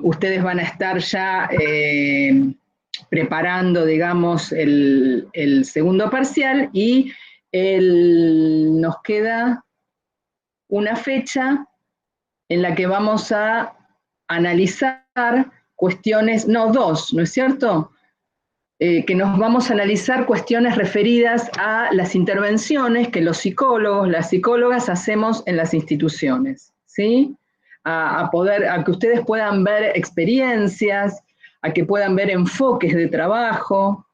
ustedes van a estar ya preparando, digamos, el segundo parcial y nos queda una fecha en la que vamos a analizar cuestiones, no, dos, ¿no es cierto? Que nos vamos a analizar cuestiones referidas a las intervenciones que los psicólogos, las psicólogas hacemos en las instituciones, ¿sí? A que ustedes puedan ver experiencias, a que puedan ver enfoques de trabajo.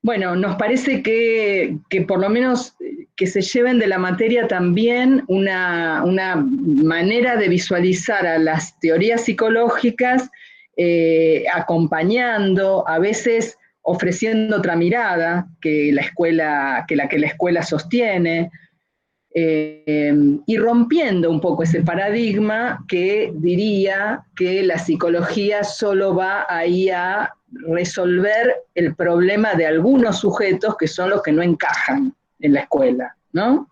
Bueno, nos parece que por lo menos que se lleven de la materia también una manera de visualizar a las teorías psicológicas, acompañando, a veces ofreciendo otra mirada que la que la escuela sostiene, y rompiendo un poco ese paradigma que diría que la psicología solo va ahí a resolver el problema de algunos sujetos que son los que no encajan en la escuela, ¿no?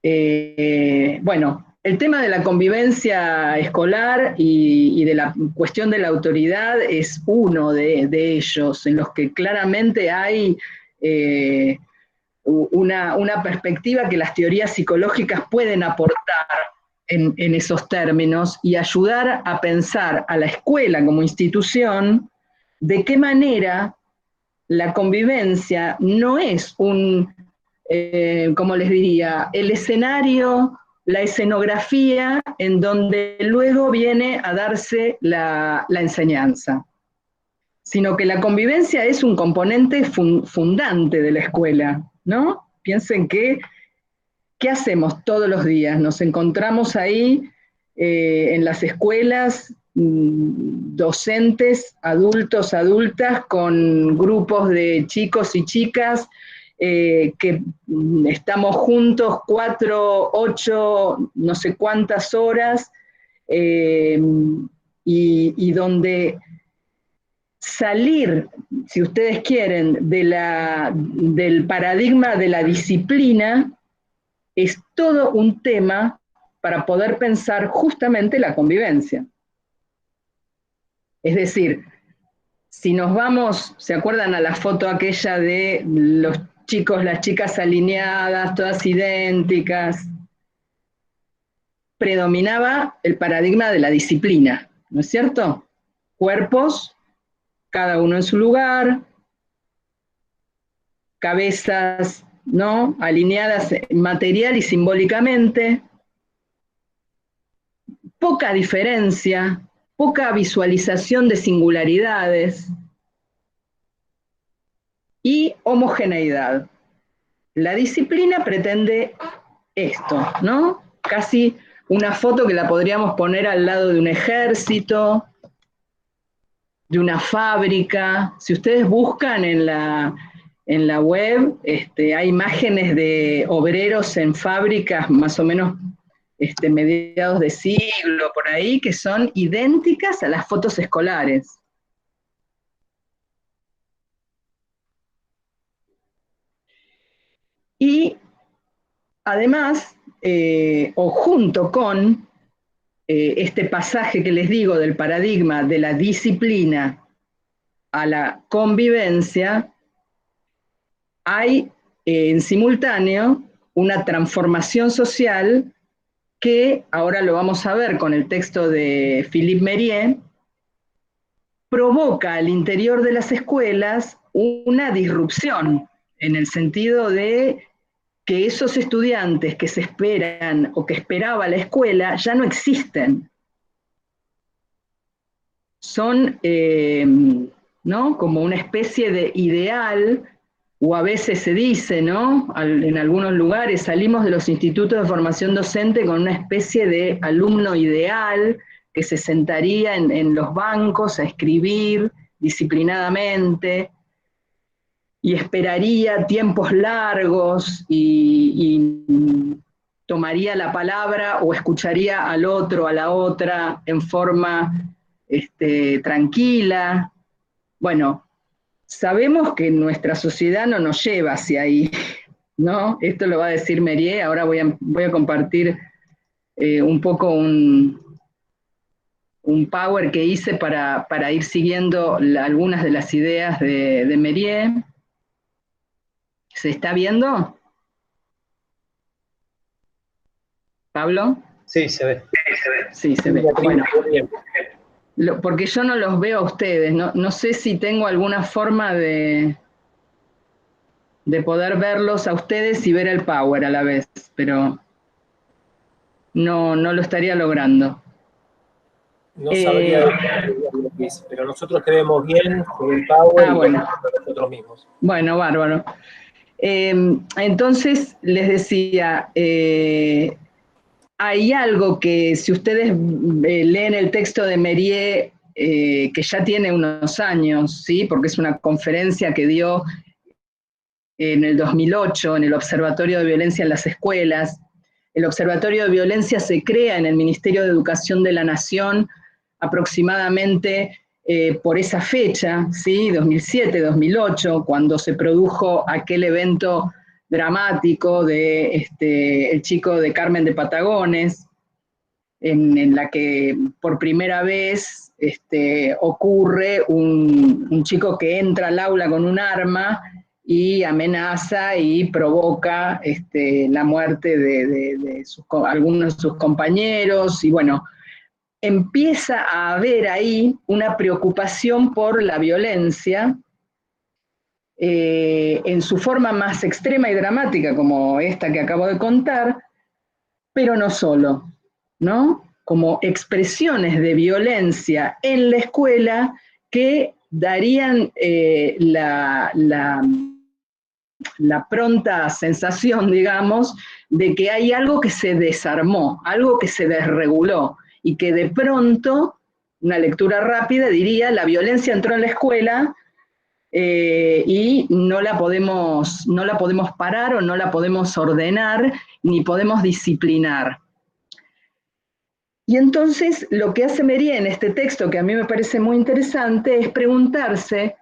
Bueno, el tema de la convivencia escolar y de la cuestión de la autoridad es uno de ellos, en los que claramente hay una perspectiva que las teorías psicológicas pueden aportar en esos términos y ayudar a pensar a la escuela como institución de qué manera la convivencia no es como les diría, el escenario, la escenografía en donde luego viene a darse la enseñanza, sino que la convivencia es un componente fundante de la escuela, ¿no? Piensen que, ¿qué hacemos todos los días? Nos encontramos ahí en las escuelas, docentes, adultos, adultas, con grupos de chicos y chicas que estamos juntos 4, 8, no sé cuántas horas, y donde salir, si ustedes quieren, del paradigma de la disciplina es todo un tema para poder pensar justamente la convivencia. Es decir, si nos vamos, ¿se acuerdan a la foto aquella de los chicos, las chicas alineadas, todas idénticas? Predominaba el paradigma de la disciplina, ¿no es cierto? Cuerpos, cada uno en su lugar, cabezas, ¿no? Alineadas material y simbólicamente, poca diferencia, poca visualización de singularidades y homogeneidad. La disciplina pretende esto, ¿no? Casi una foto que la podríamos poner al lado de un ejército, de una fábrica. Si ustedes buscan en la web, hay imágenes de obreros en fábricas más o menos mediados de siglo, por ahí, que son idénticas a las fotos escolares. Y además, o junto con este pasaje que les digo del paradigma de la disciplina a la convivencia, hay en simultáneo una transformación social que, ahora lo vamos a ver con el texto de Philippe Mérier, provoca al interior de las escuelas una disrupción, en el sentido de que esos estudiantes que se esperan o que esperaba la escuela ya no existen. Son, ¿no? Como una especie de ideal, o a veces se dice, ¿no? En algunos lugares salimos de los institutos de formación docente con una especie de alumno ideal que se sentaría en los bancos a escribir disciplinadamente y esperaría tiempos largos y tomaría la palabra o escucharía al otro, a la otra en forma tranquila. Bueno, sabemos que nuestra sociedad no nos lleva hacia ahí, ¿no? Esto lo va a decir Mérier, ahora voy a compartir un poco un power que hice para ir siguiendo algunas de las ideas de Mérier. ¿Se está viendo? ¿Pablo? Sí, se ve. Sí, se ve. Bueno, porque yo no los veo a ustedes, no sé si tengo alguna forma de poder verlos a ustedes y ver el power a la vez, pero no lo estaría logrando. No sabría lo que es, pero nosotros te vemos bien, con el power y bueno. nosotros mismos. Bueno, bárbaro. Entonces, les decía, hay algo que si ustedes leen el texto de Mérier, que ya tiene unos años, ¿sí? Porque es una conferencia que dio en el 2008 en el Observatorio de Violencia en las Escuelas. El Observatorio de Violencia se crea en el Ministerio de Educación de la Nación aproximadamente por esa fecha, ¿sí? 2007, 2008, cuando se produjo aquel evento dramático de el chico de Carmen de Patagones, en la que por primera vez ocurre un chico que entra al aula con un arma y amenaza y provoca la muerte de algunos de sus compañeros, y bueno, empieza a haber ahí una preocupación por la violencia en su forma más extrema y dramática, como esta que acabo de contar, pero no solo, ¿no? Como expresiones de violencia en la escuela que darían la pronta sensación, digamos, de que hay algo que se desarmó, algo que se desreguló, y que de pronto, una lectura rápida diría, la violencia entró en la escuela y no la podemos parar o no la podemos ordenar, ni podemos disciplinar. Y entonces lo que hace Mérier en este texto, que a mí me parece muy interesante, es preguntarse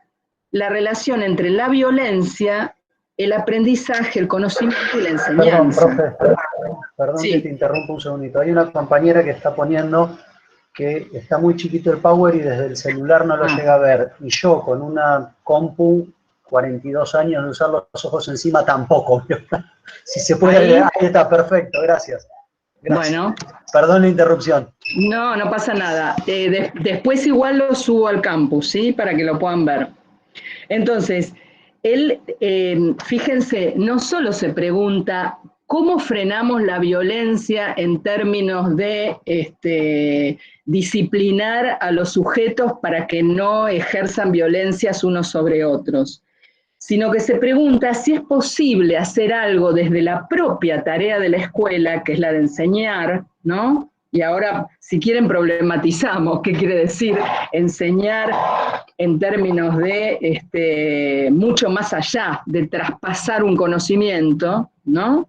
la relación entre la violencia, el aprendizaje, el conocimiento y la enseñanza. Perdón, profe, perdón Sí. que te interrumpa un segundito. Hay una compañera que está poniendo que está muy chiquito el power y desde el celular no lo llega a ver. Y yo con una compu, 42 años de usar los ojos encima, tampoco. Si se puede, ahí está, perfecto, gracias. Gracias. Bueno. Perdón la interrupción. No pasa nada. Después igual lo subo al campus, ¿sí? Para que lo puedan ver. Entonces, él, fíjense, no solo se pregunta cómo frenamos la violencia en términos de disciplinar a los sujetos para que no ejerzan violencias unos sobre otros, sino que se pregunta si es posible hacer algo desde la propia tarea de la escuela, que es la de enseñar, ¿no? Y ahora, si quieren, problematizamos qué quiere decir enseñar en términos de mucho más allá, de traspasar un conocimiento, ¿no?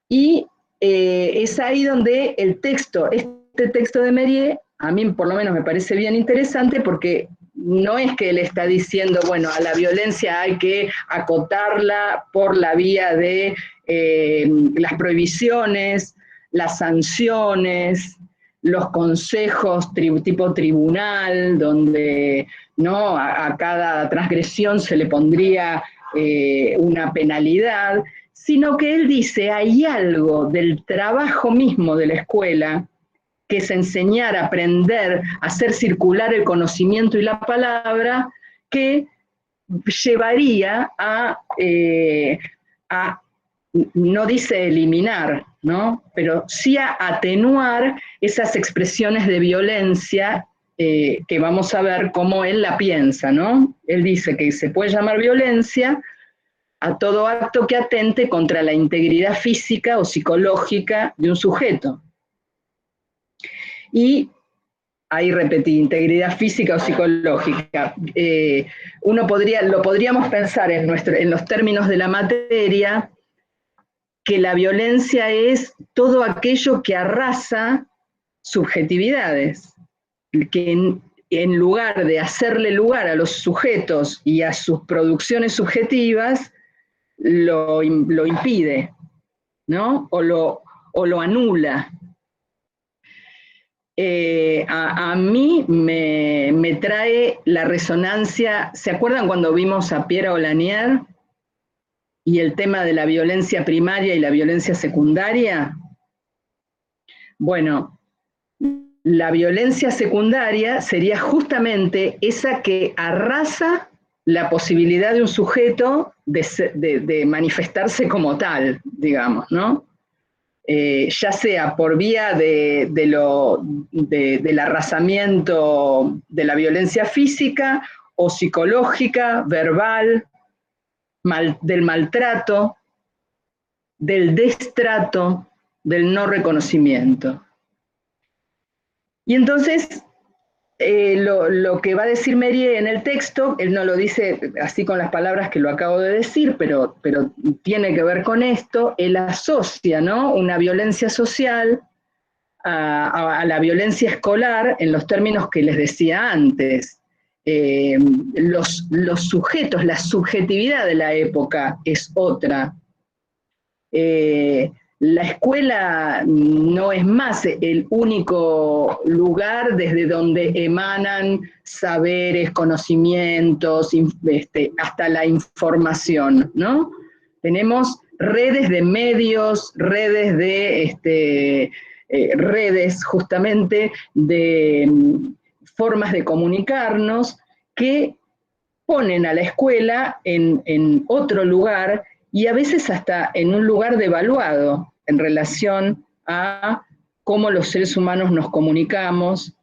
Y es ahí donde el texto, este texto de Mérier, a mí por lo menos me parece bien interesante, porque no es que él está diciendo, bueno, a la violencia hay que acotarla por la vía de las prohibiciones, las sanciones, los consejos tipo tribunal, donde ¿no? a cada transgresión se le pondría una penalidad, sino que él dice, hay algo del trabajo mismo de la escuela, que es enseñar, aprender, hacer circular el conocimiento y la palabra, que llevaría a no dice eliminar, ¿no? Pero sí a atenuar esas expresiones de violencia que vamos a ver cómo él la piensa, ¿no? Él dice que se puede llamar violencia a todo acto que atente contra la integridad física o psicológica de un sujeto. Y ahí repetí, integridad física o psicológica. Lo podríamos pensar en los términos de la materia, que la violencia es todo aquello que arrasa subjetividades, que en lugar de hacerle lugar a los sujetos y a sus producciones subjetivas, lo impide, ¿no? O lo anula. A mí me trae la resonancia. ¿Se acuerdan cuando vimos a Pierre Olanier y el tema de la violencia primaria y la violencia secundaria? Bueno, la violencia secundaria sería justamente esa que arrasa la posibilidad de un sujeto de manifestarse como tal, digamos, ¿no? Ya sea por vía del arrasamiento de la violencia física o psicológica, verbal, del maltrato, del destrato, del no reconocimiento. Y entonces, lo que va a decir Mériès en el texto, él no lo dice así con las palabras que lo acabo de decir, pero tiene que ver con esto, él asocia, ¿no?, una violencia social a la violencia escolar en los términos que les decía antes. Los sujetos, la subjetividad de la época es otra. La escuela no es más el único lugar desde donde emanan saberes, conocimientos, hasta la información, ¿no? Tenemos redes de medios, redes de redes justamente de formas de comunicarnos que ponen a la escuela en otro lugar y a veces hasta en un lugar devaluado en relación a cómo los seres humanos nos comunicamos,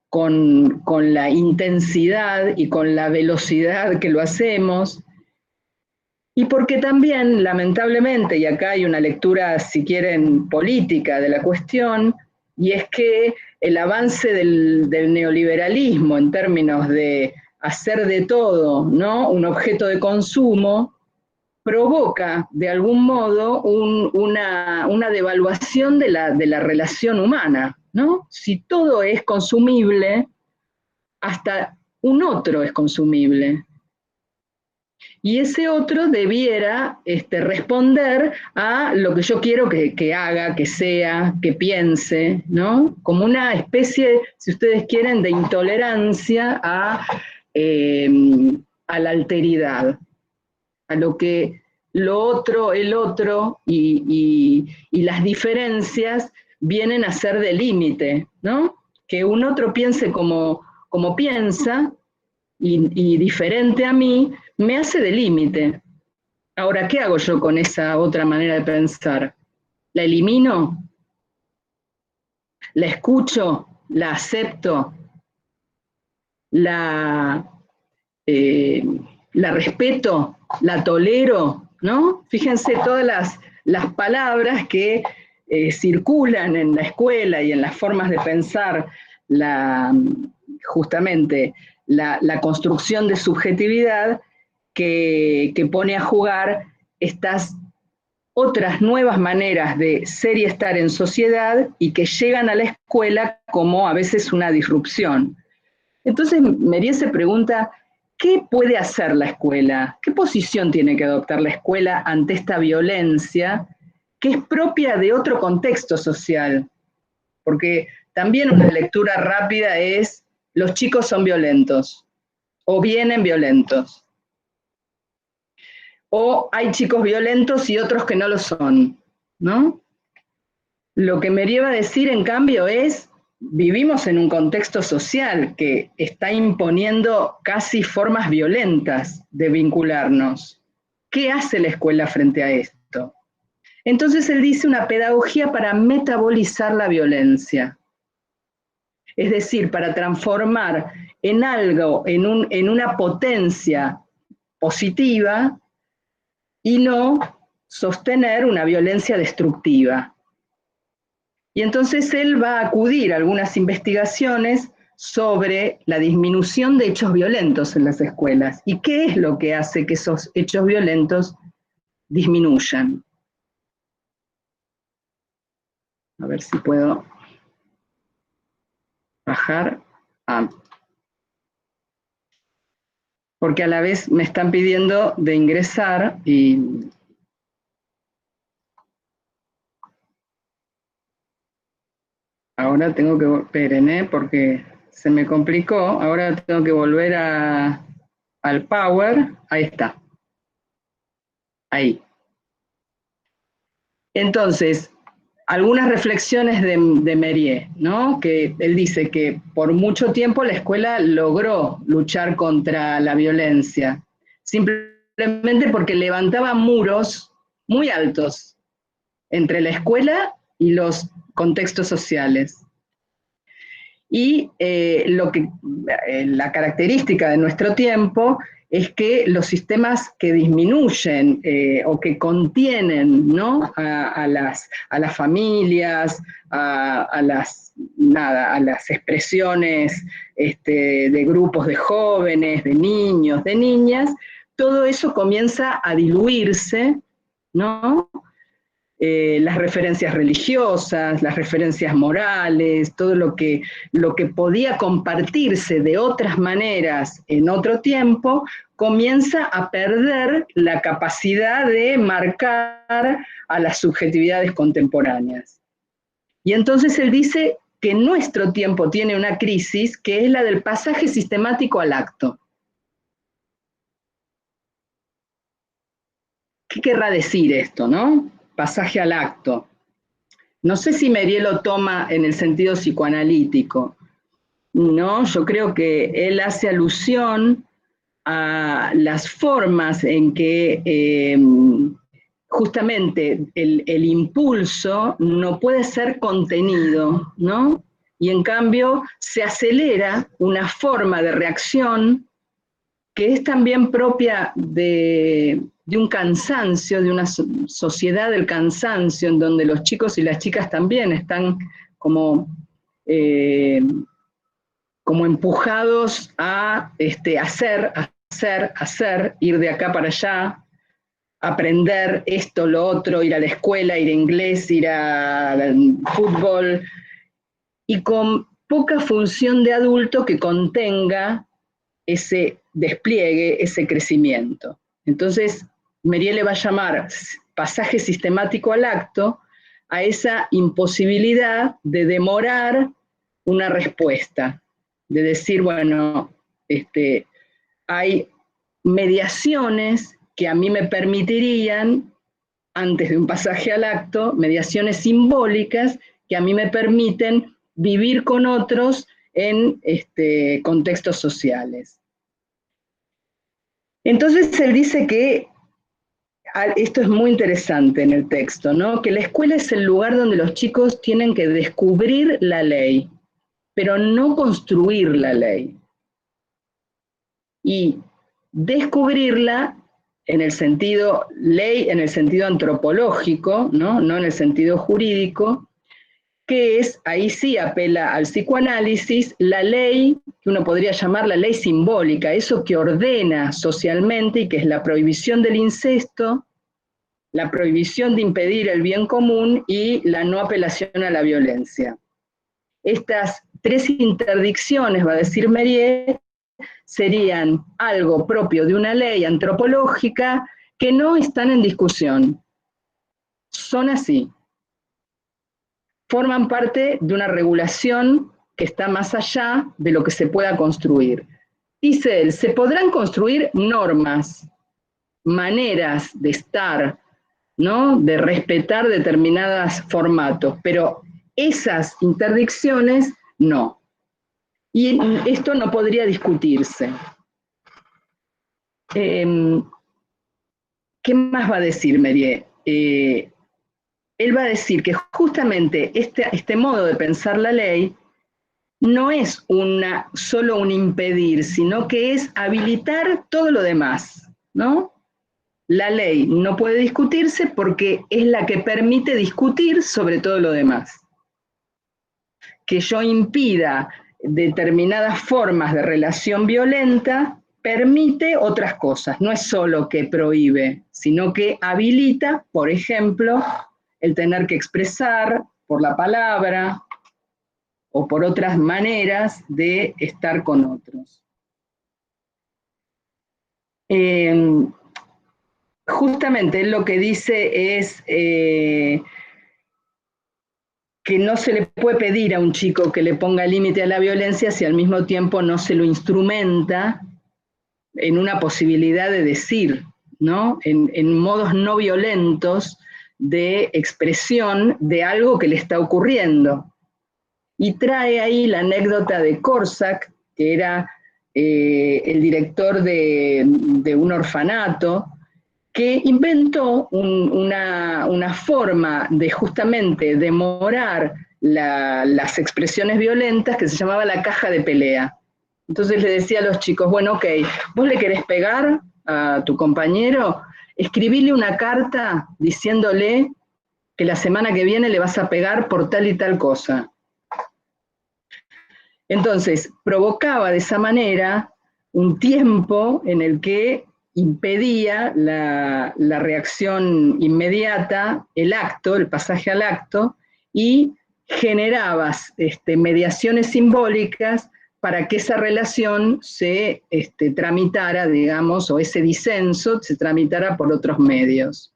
con la intensidad y con la velocidad que lo hacemos, y porque también, lamentablemente, y acá hay una lectura, si quieren, política de la cuestión, y es que el avance del neoliberalismo en términos de hacer de todo, ¿no?, un objeto de consumo, provoca de algún modo una devaluación de la relación humana, ¿no? Si todo es consumible, hasta un otro es consumible. Y ese otro debiera responder a lo que yo quiero que haga, que sea, que piense, ¿no? Como una especie, si ustedes quieren, de intolerancia a la alteridad, a lo que lo otro, el otro y las diferencias vienen a ser de límite, ¿no? Que un otro piense como piensa y diferente a mí, me hace de límite. Ahora, ¿qué hago yo con esa otra manera de pensar? ¿La elimino? ¿La escucho? ¿La acepto? ¿La respeto? ¿La tolero? ¿No? Fíjense todas las palabras que circulan en la escuela y en las formas de pensar justamente la construcción de subjetividad que pone a jugar estas otras nuevas maneras de ser y estar en sociedad y que llegan a la escuela como a veces una disrupción. Entonces Mériès se pregunta, ¿qué puede hacer la escuela? ¿Qué posición tiene que adoptar la escuela ante esta violencia que es propia de otro contexto social? Porque también una lectura rápida es, los chicos son violentos, o vienen violentos. O hay chicos violentos y otros que no lo son, ¿no? Lo que Mériès va a decir, en cambio, es, vivimos en un contexto social que está imponiendo casi formas violentas de vincularnos. ¿Qué hace la escuela frente a esto? Entonces él dice una pedagogía para metabolizar la violencia. Es decir, para transformar en algo, en una potencia positiva, y no sostener una violencia destructiva. Y entonces él va a acudir a algunas investigaciones sobre la disminución de hechos violentos en las escuelas y qué es lo que hace que esos hechos violentos disminuyan. A ver si puedo bajar. Porque a la vez me están pidiendo de ingresar y ahora tengo que, esperen, porque se me complicó, ahora tengo que volver al Power, ahí está, ahí. Entonces, algunas reflexiones de Mérier, ¿no? Que él dice que por mucho tiempo la escuela logró luchar contra la violencia, simplemente porque levantaba muros muy altos entre la escuela y los contextos sociales. Y la característica de nuestro tiempo es que los sistemas que disminuyen o que contienen, ¿no?, a las familias, a las expresiones de grupos de jóvenes, de niños, de niñas, todo eso comienza a diluirse, ¿no? Las referencias religiosas, las referencias morales, todo lo que podía compartirse de otras maneras en otro tiempo, comienza a perder la capacidad de marcar a las subjetividades contemporáneas. Y entonces él dice que nuestro tiempo tiene una crisis que es la del pasaje sistemático al acto. ¿Qué querrá decir esto, no? Pasaje al acto. No sé si Mérier lo toma en el sentido psicoanalítico, ¿no? Yo creo que él hace alusión a las formas en que justamente el impulso no puede ser contenido, ¿no? Y en cambio se acelera una forma de reacción que es también propia de un cansancio, de una sociedad del cansancio, en donde los chicos y las chicas también están como empujados a hacer, ir de acá para allá, aprender esto, lo otro, ir a la escuela, ir a inglés, ir al fútbol, y con poca función de adulto que contenga ese despliegue, ese crecimiento. Entonces, Mérier le va a llamar pasaje sistemático al acto a esa imposibilidad de demorar una respuesta, de decir, bueno, hay mediaciones que a mí me permitirían, antes de un pasaje al acto, mediaciones simbólicas que a mí me permiten vivir con otros en contextos sociales. Entonces él dice que, esto es muy interesante en el texto, ¿no?, que la escuela es el lugar donde los chicos tienen que descubrir la ley, pero no construir la ley. Y descubrirla en el sentido ley, en el sentido antropológico, ¿no?, no en el sentido jurídico, que es, ahí sí apela al psicoanálisis, la ley, que uno podría llamar la ley simbólica, eso que ordena socialmente y que es la prohibición del incesto, la prohibición de impedir el bien común y la no apelación a la violencia. Estas tres interdicciones, va a decir Mérier, serían algo propio de una ley antropológica que no están en discusión. Son así. Forman parte de una regulación que está más allá de lo que se pueda construir. Dice él, se podrán construir normas, maneras de estar, ¿no?, de respetar determinados formatos, pero esas interdicciones no. Y esto no podría discutirse. ¿Qué más va a decir Mérier? Él va a decir que justamente este modo de pensar la ley no es solo un impedir, sino que es habilitar todo lo demás, ¿no? La ley no puede discutirse porque es la que permite discutir sobre todo lo demás. Que yo impida determinadas formas de relación violenta permite otras cosas, no es solo que prohíbe, sino que habilita, por ejemplo, el tener que expresar por la palabra o por otras maneras de estar con otros. Justamente él lo que dice es, que no se le puede pedir a un chico que le ponga límite a la violencia si al mismo tiempo no se lo instrumenta en una posibilidad de decir, ¿no? En modos no violentos de expresión de algo que le está ocurriendo. Y trae ahí la anécdota de Korsak, que era el director de un orfanato, que inventó una forma de justamente demorar las expresiones violentas que se llamaba la caja de pelea. Entonces le decía a los chicos, bueno, ok, vos le querés pegar a tu compañero, escribile una carta diciéndole que la semana que viene le vas a pegar por tal y tal cosa. Entonces, provocaba de esa manera un tiempo en el que impedía la reacción inmediata, el acto, el pasaje al acto, y generabas mediaciones simbólicas para que esa relación se tramitara, digamos, o ese disenso se tramitara por otros medios.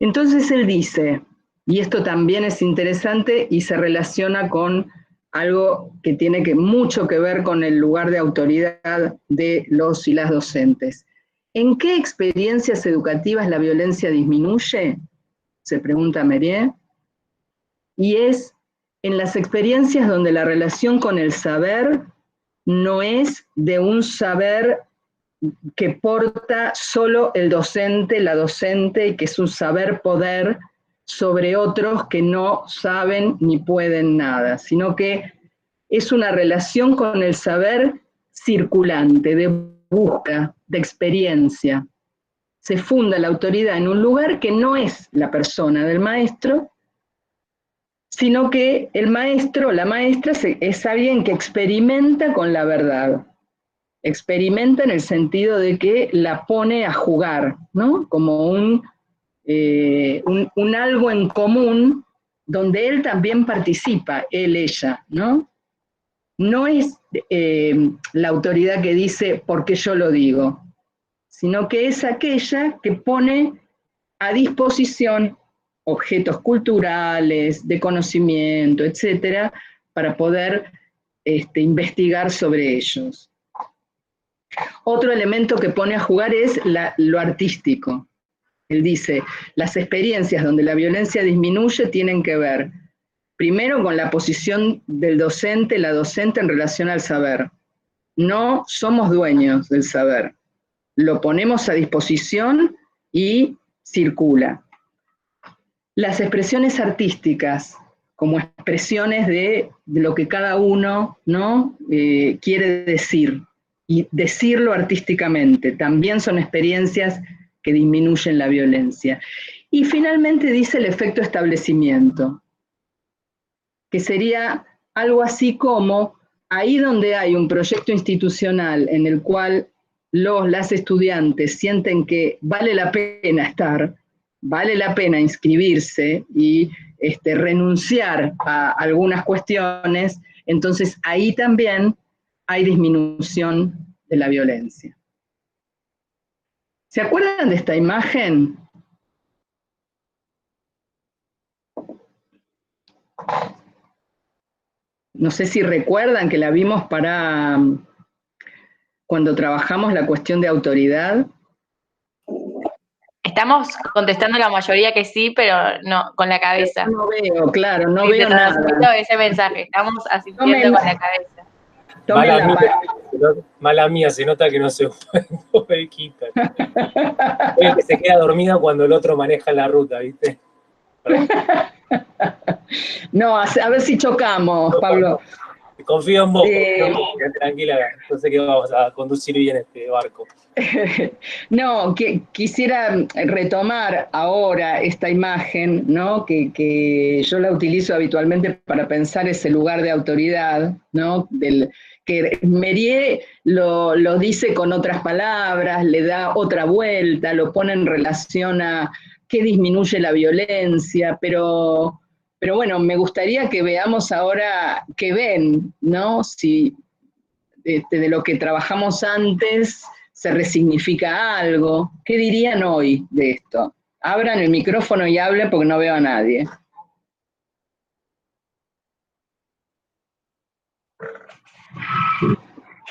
Entonces él dice, y esto también es interesante y se relaciona con algo que tiene mucho que ver con el lugar de autoridad de los y las docentes. ¿En qué experiencias educativas la violencia disminuye? Se pregunta Mérier. Y es en las experiencias donde la relación con el saber no es de un saber que porta solo el docente, la docente, y que es un saber poder sobre otros que no saben ni pueden nada, sino que es una relación con el saber circulante, de búsqueda, de experiencia. Se funda la autoridad en un lugar que no es la persona del maestro, sino que el maestro o la maestra es alguien que experimenta con la verdad. Experimenta en el sentido de que la pone a jugar, ¿no? Como un algo en común donde él también participa, él, ella, ¿no? No es la autoridad que dice porque yo lo digo, sino que es aquella que pone a disposición objetos culturales, de conocimiento, etcétera, para poder investigar sobre ellos. Otro elemento que pone a jugar es lo artístico. Él dice, las experiencias donde la violencia disminuye tienen que ver, primero, con la posición del docente, la docente en relación al saber. No somos dueños del saber. Lo ponemos a disposición y circula. Las expresiones artísticas, como expresiones de lo que cada uno, ¿no? Quiere decir, y decirlo artísticamente, también son experiencias que disminuyen la violencia. Y finalmente dice el efecto establecimiento, que sería algo así como, ahí donde hay un proyecto institucional en el cual las estudiantes sienten que vale la pena estar, vale la pena inscribirse y renunciar a algunas cuestiones, entonces ahí también hay disminución de la violencia. ¿Se acuerdan de esta imagen? No sé si recuerdan que la vimos para cuando trabajamos la cuestión de autoridad. Estamos contestando la mayoría que sí, pero no, con la cabeza. No veo, claro, no Sí, veo nada. ese mensaje, estamos asistiendo con la cabeza. Mala mía, se nota que no se mueve el keeper. Oye, que se queda dormida cuando el otro maneja la ruta, ¿viste? No, a ver si chocamos, Pablo. Confío en vos, tranquila, yo sé que vamos a conducir bien este barco. No, quisiera retomar ahora esta imagen, ¿no? Que yo la utilizo habitualmente para pensar ese lugar de autoridad, ¿no? Que Mérier lo dice con otras palabras, le da otra vuelta, lo pone en relación a qué disminuye la violencia, pero bueno, me gustaría que veamos ahora qué ven, ¿no? Si de lo que trabajamos antes se resignifica algo. ¿Qué dirían hoy de esto? Abran el micrófono y hablen porque no veo a nadie.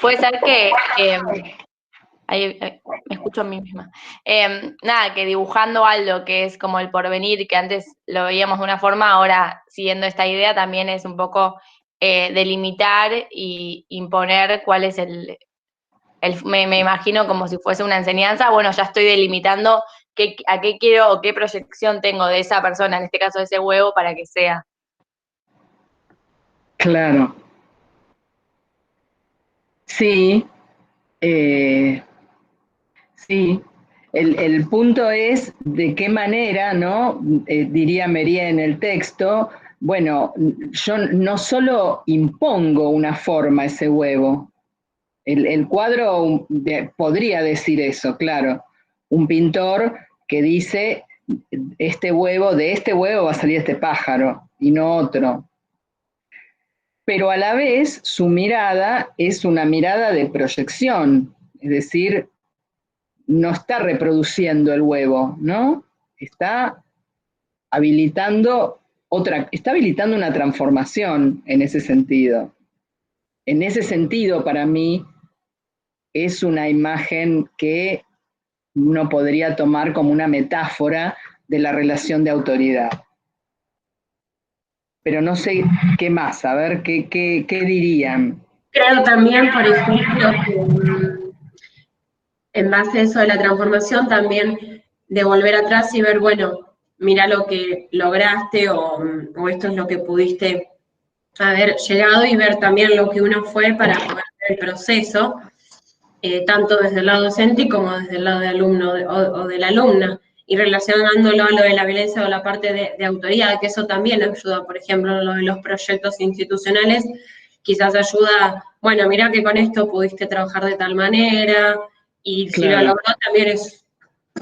Puede ser que ahí, me escucho a mí misma. Nada, que dibujando algo que es como el porvenir, que antes lo veíamos de una forma, ahora siguiendo esta idea también es un poco delimitar y imponer cuál es me imagino como si fuese una enseñanza, bueno, ya estoy delimitando a qué quiero o qué proyección tengo de esa persona, en este caso de ese huevo, para que sea. Claro. Sí, sí. El punto es de qué manera, ¿no? Diría Mériès en el texto, bueno, yo no solo impongo una forma a ese huevo, el cuadro podría decir eso, claro. Un pintor que dice, de este huevo va a salir este pájaro y no otro. Pero a la vez su mirada es una mirada de proyección, es decir, no está reproduciendo el huevo, ¿no? Está habilitando una transformación en ese sentido. En ese sentido, para mí, es una imagen que uno podría tomar como una metáfora de la relación de autoridad. Pero no sé qué más, a ver, ¿qué dirían? Creo también, por ejemplo, que en base a eso de la transformación, también de volver atrás y ver, bueno, mira lo que lograste o esto es lo que pudiste haber llegado y ver también lo que uno fue para poder ver el proceso, tanto desde el lado docente como desde el lado de alumno o de la alumna, y relacionándolo a lo de la violencia o la parte de autoridad, que eso también ayuda, por ejemplo, en lo de los proyectos institucionales, quizás ayuda, bueno, mira que con esto pudiste trabajar de tal manera, y si lo logró también es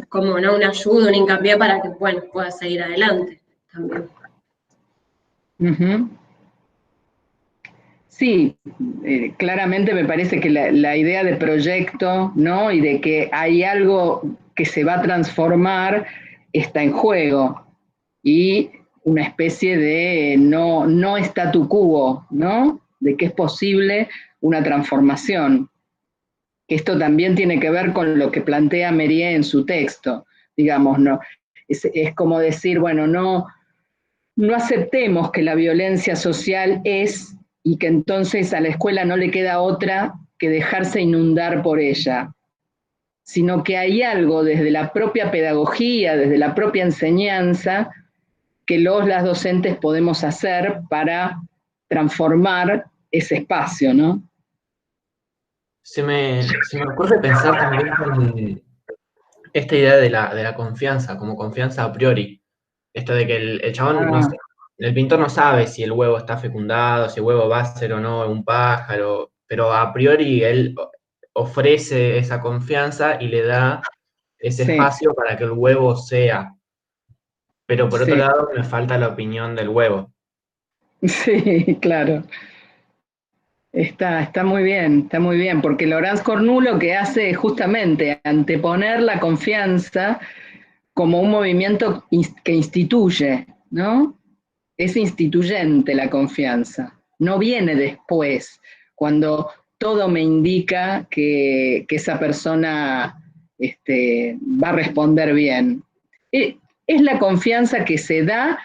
como, ¿no?, una ayuda, un hincapié para que, bueno, pueda seguir adelante también. Uh-huh. Sí, claramente me parece que la idea de proyecto, ¿no? Y de que hay algo que se va a transformar está en juego. Y una especie de no statu quo, ¿no? De que es posible una transformación. Esto también tiene que ver con lo que plantea Mériès en su texto, digamos, ¿no? Es como decir, bueno, no aceptemos que la violencia social es y que entonces a la escuela no le queda otra que dejarse inundar por ella, sino que hay algo desde la propia pedagogía, desde la propia enseñanza, que las docentes podemos hacer para transformar ese espacio, ¿no? Se me ocurre pensar también en esta idea de la confianza, como confianza a priori. Esto de que el chabón, no sé, el pintor no sabe si el huevo está fecundado, si el huevo va a ser o no un pájaro, pero a priori él ofrece esa confianza y le da ese espacio para que el huevo sea. Pero por otro lado, me falta la opinión del huevo. Sí, claro. Está muy bien, porque Laurence Cornu lo que hace es justamente anteponer la confianza como un movimiento que instituye, ¿no? Es instituyente la confianza, no viene después, cuando todo me indica que esa persona va a responder bien. Es la confianza que se da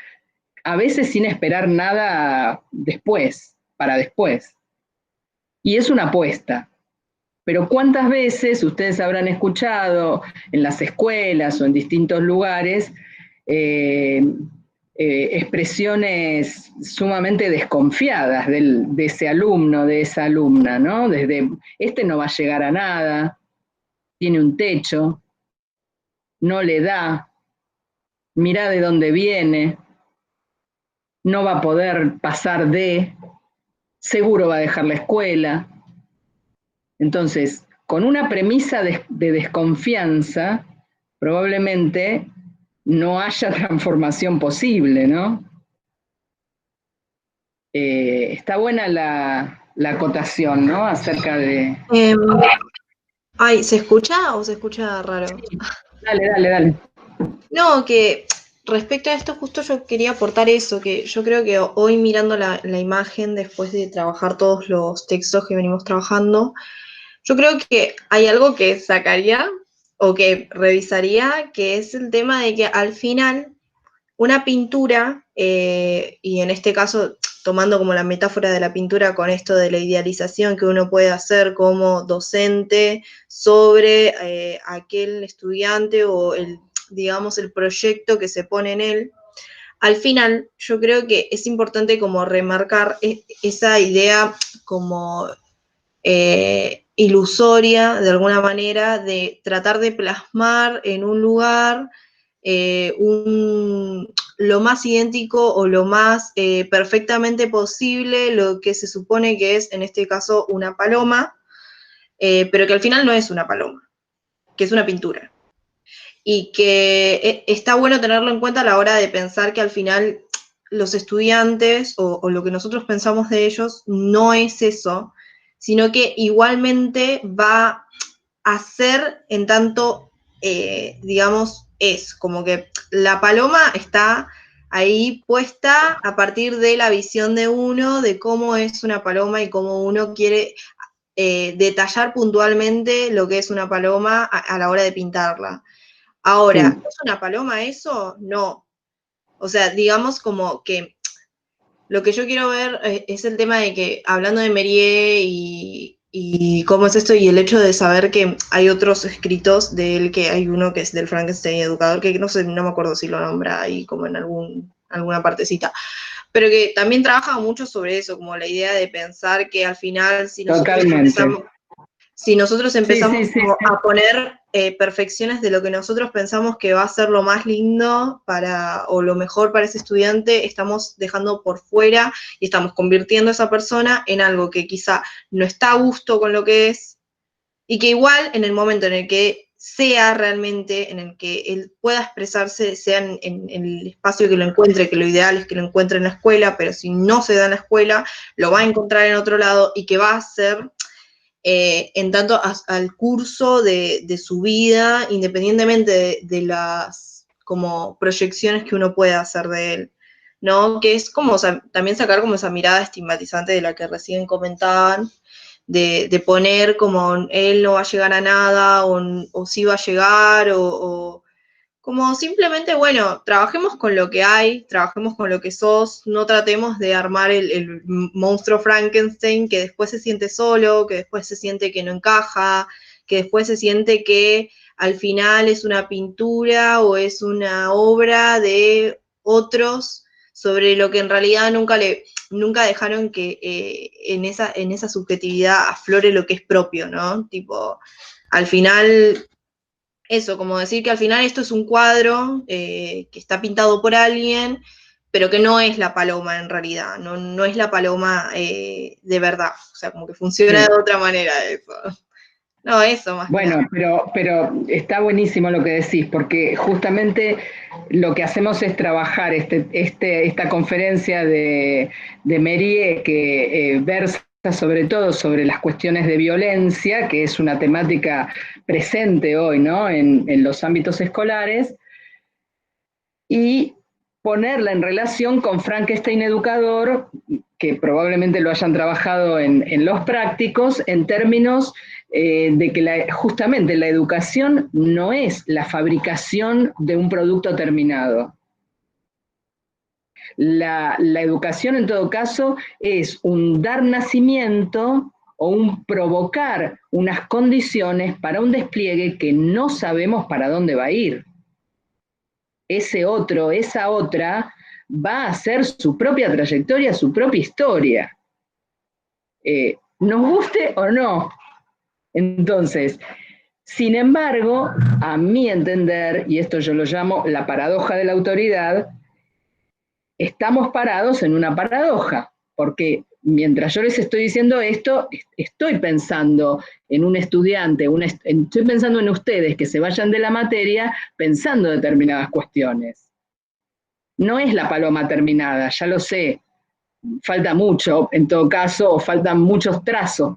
a veces sin esperar nada después, para después. Y es una apuesta. Pero ¿cuántas veces ustedes habrán escuchado en las escuelas o en distintos lugares expresiones sumamente desconfiadas de ese alumno, de esa alumna, ¿no? Desde, no va a llegar a nada, tiene un techo, no le da, mirá de dónde viene, no va a poder pasar seguro va a dejar la escuela. Entonces, con una premisa de desconfianza, probablemente no haya transformación posible, ¿no? Está buena la acotación, ¿no? Acerca de... ¿Se escucha o se escucha raro? Dale. No, que respecto a esto, justo yo quería aportar eso, que yo creo que hoy mirando la imagen, después de trabajar todos los textos que venimos trabajando, yo creo que hay algo que sacaría o que revisaría, que es el tema de que al final una pintura, y en este caso tomando como la metáfora de la pintura con esto de la idealización que uno puede hacer como docente sobre aquel estudiante o digamos, el proyecto que se pone en él, al final yo creo que es importante como remarcar esa idea como ilusoria, de alguna manera, de tratar de plasmar en un lugar lo más idéntico o lo más perfectamente posible lo que se supone que es, en este caso, una paloma, pero que al final no es una paloma, que es una pintura. Y que está bueno tenerlo en cuenta a la hora de pensar que al final los estudiantes o lo que nosotros pensamos de ellos no es eso, sino que igualmente va a ser en tanto, digamos, es como que la paloma está ahí puesta a partir de la visión de uno, de cómo es una paloma y cómo uno quiere detallar puntualmente lo que es una paloma a la hora de pintarla. Ahora, Sí. ¿es una paloma eso? No. O sea, digamos como que lo que yo quiero ver es el tema de que, hablando de Mériès y cómo es esto, y el hecho de saber que hay otros escritos de él, que hay uno que es del Frankenstein educador, que no sé, no me acuerdo si lo nombra ahí como en alguna partecita, pero que también trabaja mucho sobre eso, como la idea de pensar que al final, si nosotros empezamos Sí. como a poner perfecciones de lo que nosotros pensamos que va a ser lo más lindo o lo mejor para ese estudiante, estamos dejando por fuera y estamos convirtiendo a esa persona en algo que quizá no está a gusto con lo que es, y que igual en el momento en el que sea realmente, en el que él pueda expresarse, sea en el espacio que lo encuentre, que lo ideal es que lo encuentre en la escuela, pero si no se da en la escuela, lo va a encontrar en otro lado, y que va a ser en tanto al curso de su vida, independientemente de las como proyecciones que uno pueda hacer de él, ¿no? Que es como también sacar como esa mirada estigmatizante de la que recién comentaban, de poner como él no va a llegar a nada, o sí va a llegar, o como simplemente, bueno, trabajemos con lo que hay, trabajemos con lo que sos, no tratemos de armar el monstruo Frankenstein que después se siente solo, que después se siente que no encaja, que después se siente que al final es una pintura o es una obra de otros sobre lo que en realidad nunca dejaron que en esa subjetividad aflore lo que es propio, ¿no? Tipo, al final eso, como decir que al final esto es un cuadro que está pintado por alguien, pero que no es la paloma en realidad, no es la paloma de verdad, o sea, como que funciona Sí. de otra manera eso. No, eso más que Bueno, nada. pero está buenísimo lo que decís, porque justamente lo que hacemos es trabajar esta conferencia de Mériès, que versa sobre todo sobre las cuestiones de violencia, que es una temática presente hoy, ¿no? en los ámbitos escolares, y ponerla en relación con Frankenstein educador, que probablemente lo hayan trabajado en los prácticos, en términos de que justamente la educación no es la fabricación de un producto terminado. La educación, en todo caso, es un dar nacimiento o un provocar unas condiciones para un despliegue que no sabemos para dónde va a ir. Ese otro, esa otra, va a hacer su propia trayectoria, su propia historia. Nos guste o no. Entonces, sin embargo, a mi entender, y esto yo lo llamo la paradoja de la autoridad, estamos parados en una paradoja, porque mientras yo les estoy diciendo esto, estoy pensando en un estudiante, estoy pensando en ustedes que se vayan de la materia pensando determinadas cuestiones. No es la paloma terminada, ya lo sé, falta mucho en todo caso, o faltan muchos trazos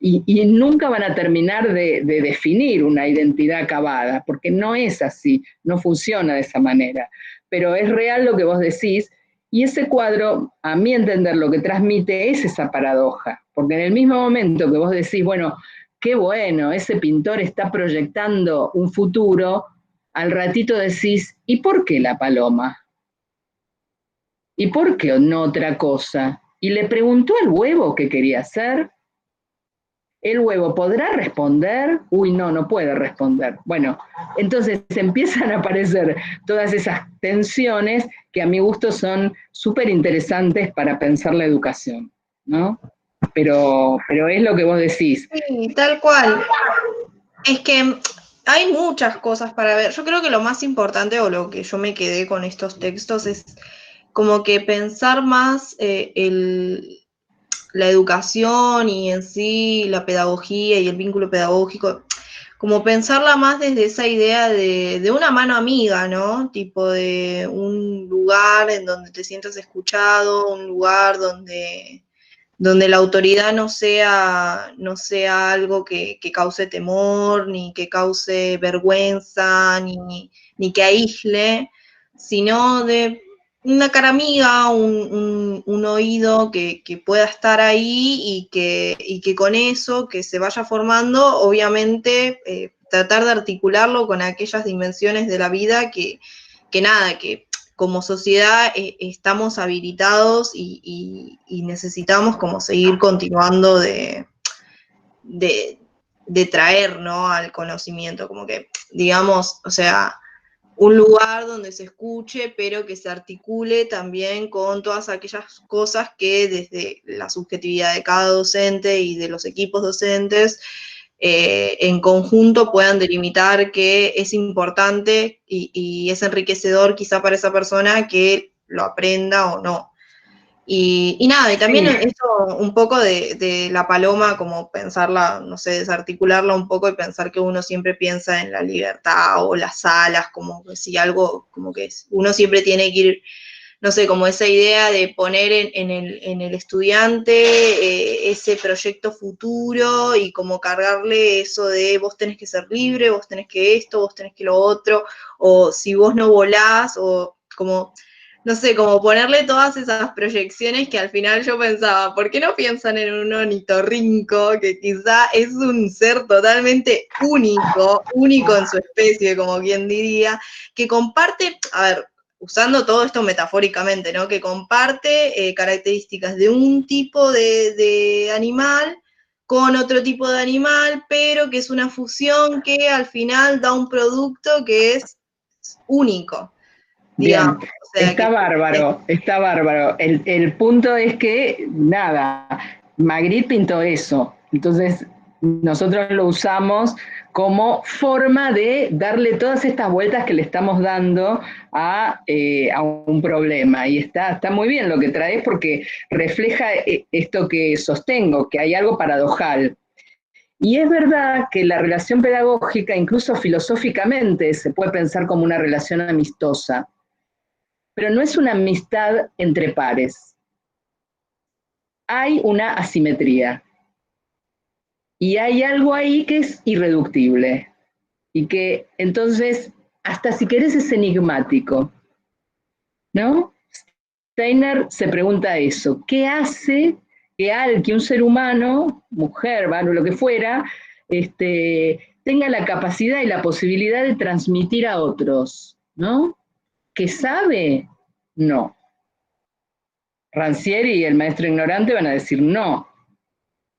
y nunca van a terminar de definir una identidad acabada, porque no es así, no funciona de esa manera. Pero es real lo que vos decís, y ese cuadro, a mi entender, lo que transmite es esa paradoja, porque en el mismo momento que vos decís, bueno, qué bueno, ese pintor está proyectando un futuro, al ratito decís, ¿y por qué la paloma? ¿Y por qué no otra cosa? Y le preguntó al huevo qué quería hacer. ¿El huevo podrá responder? Uy, no, no puede responder. Bueno, entonces empiezan a aparecer todas esas tensiones que a mi gusto son súper interesantes para pensar la educación, ¿no? Pero es lo que vos decís. Sí, tal cual. Es que hay muchas cosas para ver. Yo creo que lo más importante, o lo que yo me quedé con estos textos, es como que pensar más la educación y en sí la pedagogía y el vínculo pedagógico, como pensarla más desde esa idea de una mano amiga, ¿no? Tipo de un lugar en donde te sientas escuchado, un lugar donde la autoridad no sea algo que cause temor, ni que cause vergüenza, ni que aísle, sino de una cara amiga, un oído que pueda estar ahí y que con eso que se vaya formando, obviamente, tratar de articularlo con aquellas dimensiones de la vida que como sociedad estamos habilitados y necesitamos como seguir continuando de traer, ¿no?, al conocimiento, como que, digamos, o sea, un lugar donde se escuche, pero que se articule también con todas aquellas cosas que desde la subjetividad de cada docente y de los equipos docentes en conjunto puedan delimitar que es importante y es enriquecedor quizá para esa persona que lo aprenda o no. Y nada, y también esto un poco de la paloma, como pensarla, no sé, desarticularla un poco y pensar que uno siempre piensa en la libertad o las alas, como que si algo, como que uno siempre tiene que ir, no sé, como esa idea de poner en el estudiante ese proyecto futuro y como cargarle eso de vos tenés que ser libre, vos tenés que esto, vos tenés que lo otro, o si vos no volás, o como, no sé, como ponerle todas esas proyecciones que al final yo pensaba, ¿por qué no piensan en un ornitorrinco que quizá es un ser totalmente único en su especie, como quien diría, que comparte, a ver, usando todo esto metafóricamente, ¿no?, que comparte características de un tipo de animal con otro tipo de animal, pero que es una fusión que al final da un producto que es único, digamos. Bien, O sea, está bárbaro, está bárbaro. El punto es que, nada, Magritte pintó eso, entonces nosotros lo usamos como forma de darle todas estas vueltas que le estamos dando a un problema. Y está muy bien lo que traes porque refleja esto que sostengo, que hay algo paradojal. Y es verdad que la relación pedagógica, incluso filosóficamente, se puede pensar como una relación amistosa, pero no es una amistad entre pares. Hay una asimetría. Y hay algo ahí que es irreductible. Y que entonces, hasta si querés, es enigmático. ¿No? Steiner se pregunta eso. ¿Qué hace que un ser humano, mujer, varón, lo que fuera, tenga la capacidad y la posibilidad de transmitir a otros? ¿No? ¿Que sabe? No. Rancière y el maestro ignorante van a decir no.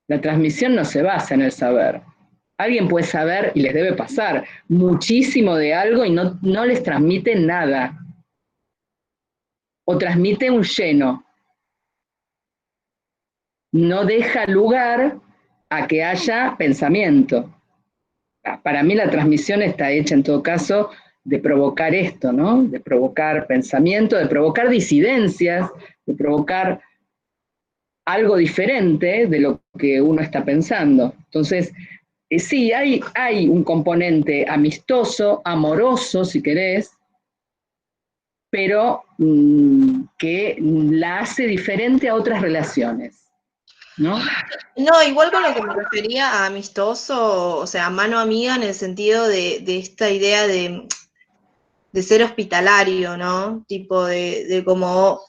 La transmisión no se basa en el saber. Alguien puede saber, y les debe pasar, muchísimo de algo y no les transmite nada. O transmite un lleno. No deja lugar a que haya pensamiento. Para mí la transmisión está hecha en todo caso de provocar esto, ¿no? De provocar pensamiento, de provocar disidencias, de provocar algo diferente de lo que uno está pensando. Entonces, sí, hay un componente amistoso, amoroso, si querés, pero que la hace diferente a otras relaciones. ¿no? No, igual con lo que me refería a amistoso, o sea, mano amiga en el sentido de esta idea de ser hospitalario, ¿no? Tipo de como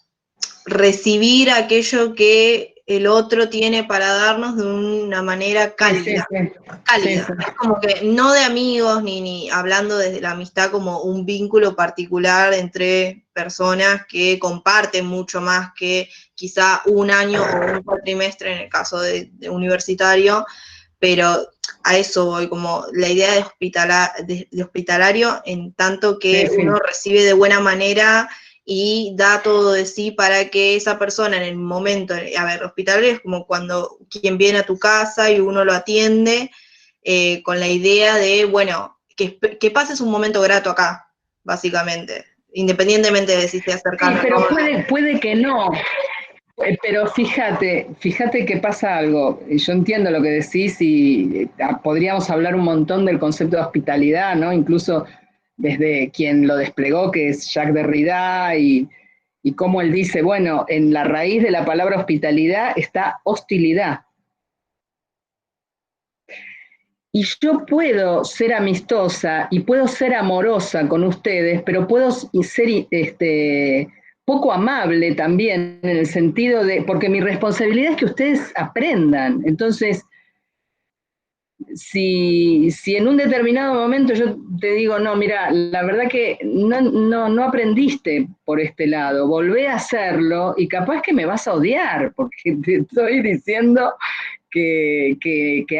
recibir aquello que el otro tiene para darnos de una manera cálida. Sí, sí. Cálida. Sí, sí. Es como que no de amigos, ni hablando desde la amistad como un vínculo particular entre personas que comparten mucho más que quizá un año o un cuatrimestre en el caso de universitario, pero a eso voy, como la idea de hospitalario en tanto que Sí, sí. uno recibe de buena manera y da todo de sí para que esa persona en el momento, a ver, hospitalario es como cuando quien viene a tu casa y uno lo atiende, con la idea de, bueno, que pases un momento grato acá, básicamente, independientemente de si sea cercano. Sí, pero ¿no? puede que no. Pero fíjate que pasa algo. Yo entiendo lo que decís y podríamos hablar un montón del concepto de hospitalidad, ¿no? Incluso desde quien lo desplegó, que es Jacques Derrida, y cómo él dice, bueno, en la raíz de la palabra hospitalidad está hostilidad. Y yo puedo ser amistosa y puedo ser amorosa con ustedes, pero puedo ser poco amable también en el sentido de, porque mi responsabilidad es que ustedes aprendan. Entonces, si en un determinado momento yo te digo, no, mira, la verdad que no aprendiste por este lado, volvé a hacerlo y capaz que me vas a odiar, porque te estoy diciendo que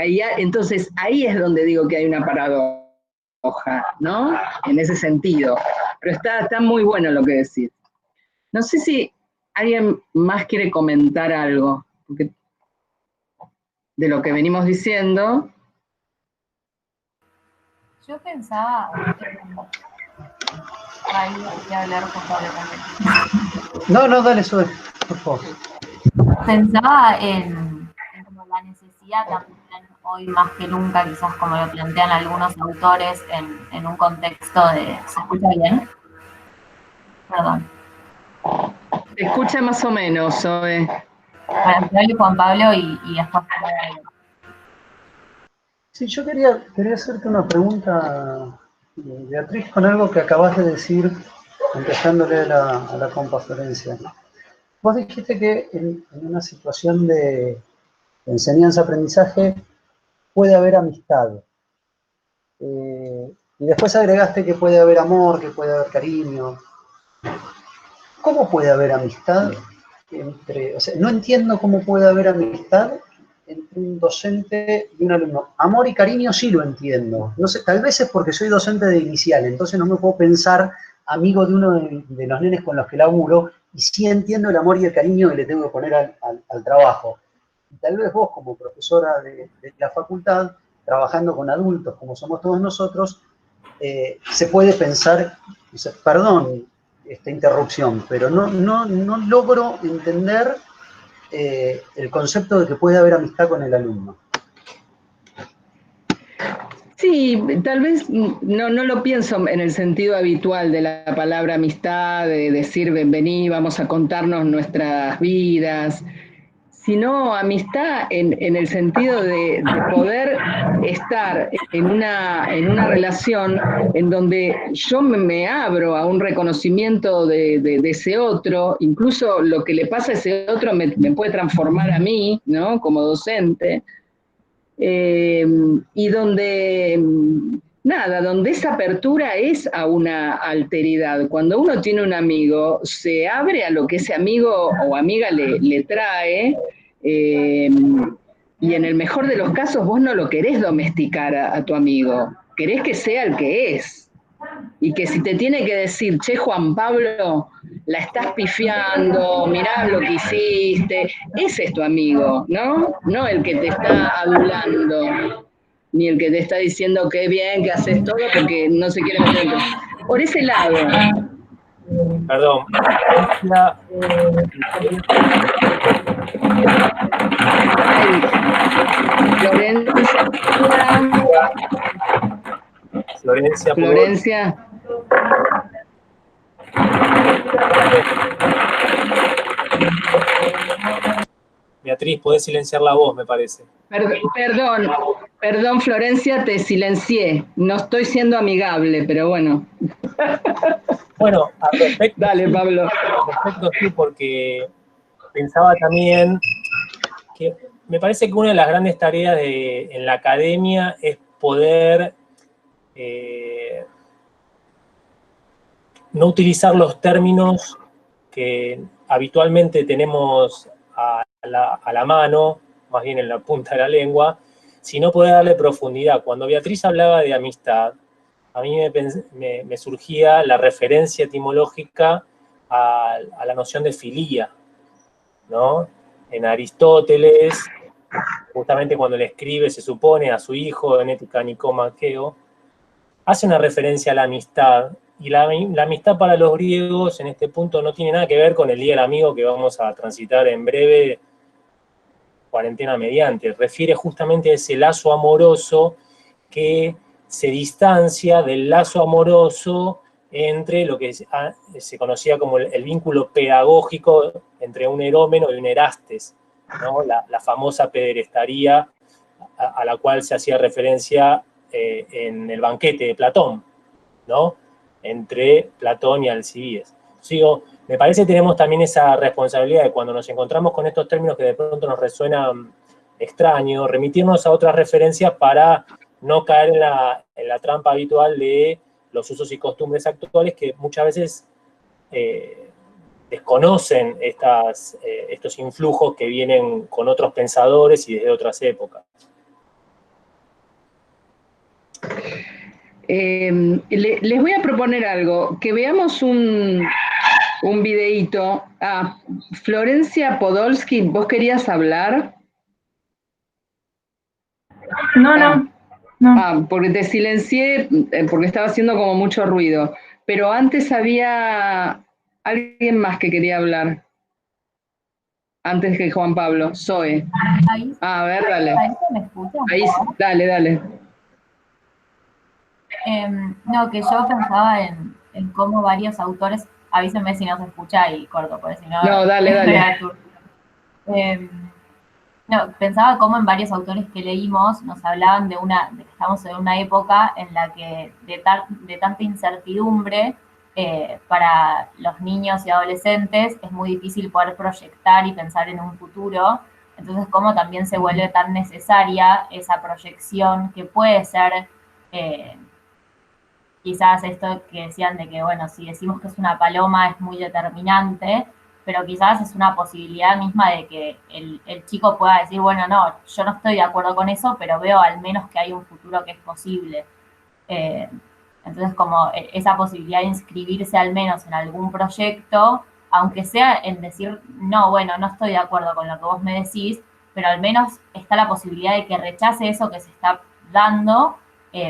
ahí, entonces ahí es donde digo que hay una paradoja, ¿no? En ese sentido. Pero está muy bueno lo que decís. No sé si alguien más quiere comentar algo porque de lo que venimos diciendo. Yo pensaba, ahí voy a hablar con Pablo también. No, dale, sube, por favor. Pensaba en como la necesidad también, hoy más que nunca, quizás como lo plantean algunos autores, en un contexto de... ¿Se escucha bien? Perdón. Se escucha más o menos, Zoe. Bueno, yo Juan Pablo y después... Sí, yo quería hacerte una pregunta, Beatriz, con algo que acabas de decir, contestándole a la compa Florencia. Vos dijiste que en una situación de enseñanza-aprendizaje puede haber amistad. Y después agregaste que puede haber amor, que puede haber cariño. ¿Cómo puede haber amistad entre, o sea, no entiendo cómo puede haber amistad entre un docente y un alumno? Amor y cariño sí lo entiendo. No sé, tal vez es porque soy docente de inicial, entonces no me puedo pensar amigo de uno de los nenes con los que laburo, y sí entiendo el amor y el cariño que le tengo que poner al trabajo. Y tal vez vos, como profesora de la facultad, trabajando con adultos como somos todos nosotros, se puede pensar, perdón esta interrupción, pero no logro entender el concepto de que puede haber amistad con el alumno. Sí, tal vez no lo pienso en el sentido habitual de la palabra amistad, de decir vení, vamos a contarnos nuestras vidas, sino amistad en el sentido de poder estar en una relación en donde yo me abro a un reconocimiento de ese otro, incluso lo que le pasa a ese otro me puede transformar a mí, ¿no? Como docente. Y donde, donde esa apertura es a una alteridad. Cuando uno tiene un amigo, se abre a lo que ese amigo o amiga le trae, y en el mejor de los casos vos no lo querés domesticar a tu amigo, querés que sea el que es. Y que si te tiene que decir, che, Juan Pablo, la estás pifiando, mirá lo que hiciste, ese es tu amigo, ¿no? No el que te está adulando, ni el que te está diciendo que bien, que haces todo, porque no se quiere meter en... Por ese lado. Perdón. Florencia. Beatriz, podés silenciar la voz, me parece. Perdón, Florencia, te silencié. No estoy siendo amigable, pero bueno. Bueno, al respecto, dale, Pablo. Al respecto sí, porque pensaba también que me parece que una de las grandes tareas en la academia es poder no utilizar los términos que habitualmente tenemos a la mano, más bien en la punta de la lengua, sino poder darle profundidad. Cuando Beatriz hablaba de amistad, a mí me surgía la referencia etimológica a la noción de filía, ¿no? En Aristóteles, justamente cuando le escribe, se supone, a su hijo, en Ética Nicomacheo, hace una referencia a la amistad, y la amistad para los griegos en este punto no tiene nada que ver con el Día del Amigo que vamos a transitar en breve, cuarentena mediante, refiere justamente a ese lazo amoroso que se distancia del lazo amoroso entre lo que se conocía como el vínculo pedagógico entre un erómeno y un erastes, ¿no? La famosa pederestaría a la cual se hacía referencia en el banquete de Platón, ¿no? Entre Platón y Alcibíades. Digo, me parece que tenemos también esa responsabilidad de cuando nos encontramos con estos términos que de pronto nos resuenan extraños, remitirnos a otras referencias para no caer en la trampa habitual de los usos y costumbres actuales que muchas veces desconocen estos influjos que vienen con otros pensadores y desde otras épocas. Les voy a proponer algo, que veamos un videíto. Florencia Podolsky, ¿vos querías hablar? No. Porque te silencié, porque estaba haciendo como mucho ruido. Pero antes había alguien más que quería hablar. Antes que Juan Pablo, Zoe. A ver, dale. ¿Ahí se me escucha? Dale. No, que yo pensaba en cómo varios autores, avísenme si no se escucha y corto, porque si no... No, dale. No, pensaba cómo en varios autores que leímos nos hablaban de que estamos en una época en la que de tanta incertidumbre para los niños y adolescentes es muy difícil poder proyectar y pensar en un futuro. Entonces, cómo también se vuelve tan necesaria esa proyección que puede ser quizás esto que decían de que, bueno, si decimos que es una paloma es muy determinante, pero quizás es una posibilidad misma de que el chico pueda decir, bueno, no, yo no estoy de acuerdo con eso, pero veo al menos que hay un futuro que es posible. Entonces, como esa posibilidad de inscribirse al menos en algún proyecto, aunque sea en decir, no, bueno, no estoy de acuerdo con lo que vos me decís, pero al menos está la posibilidad de que rechace eso que se está dando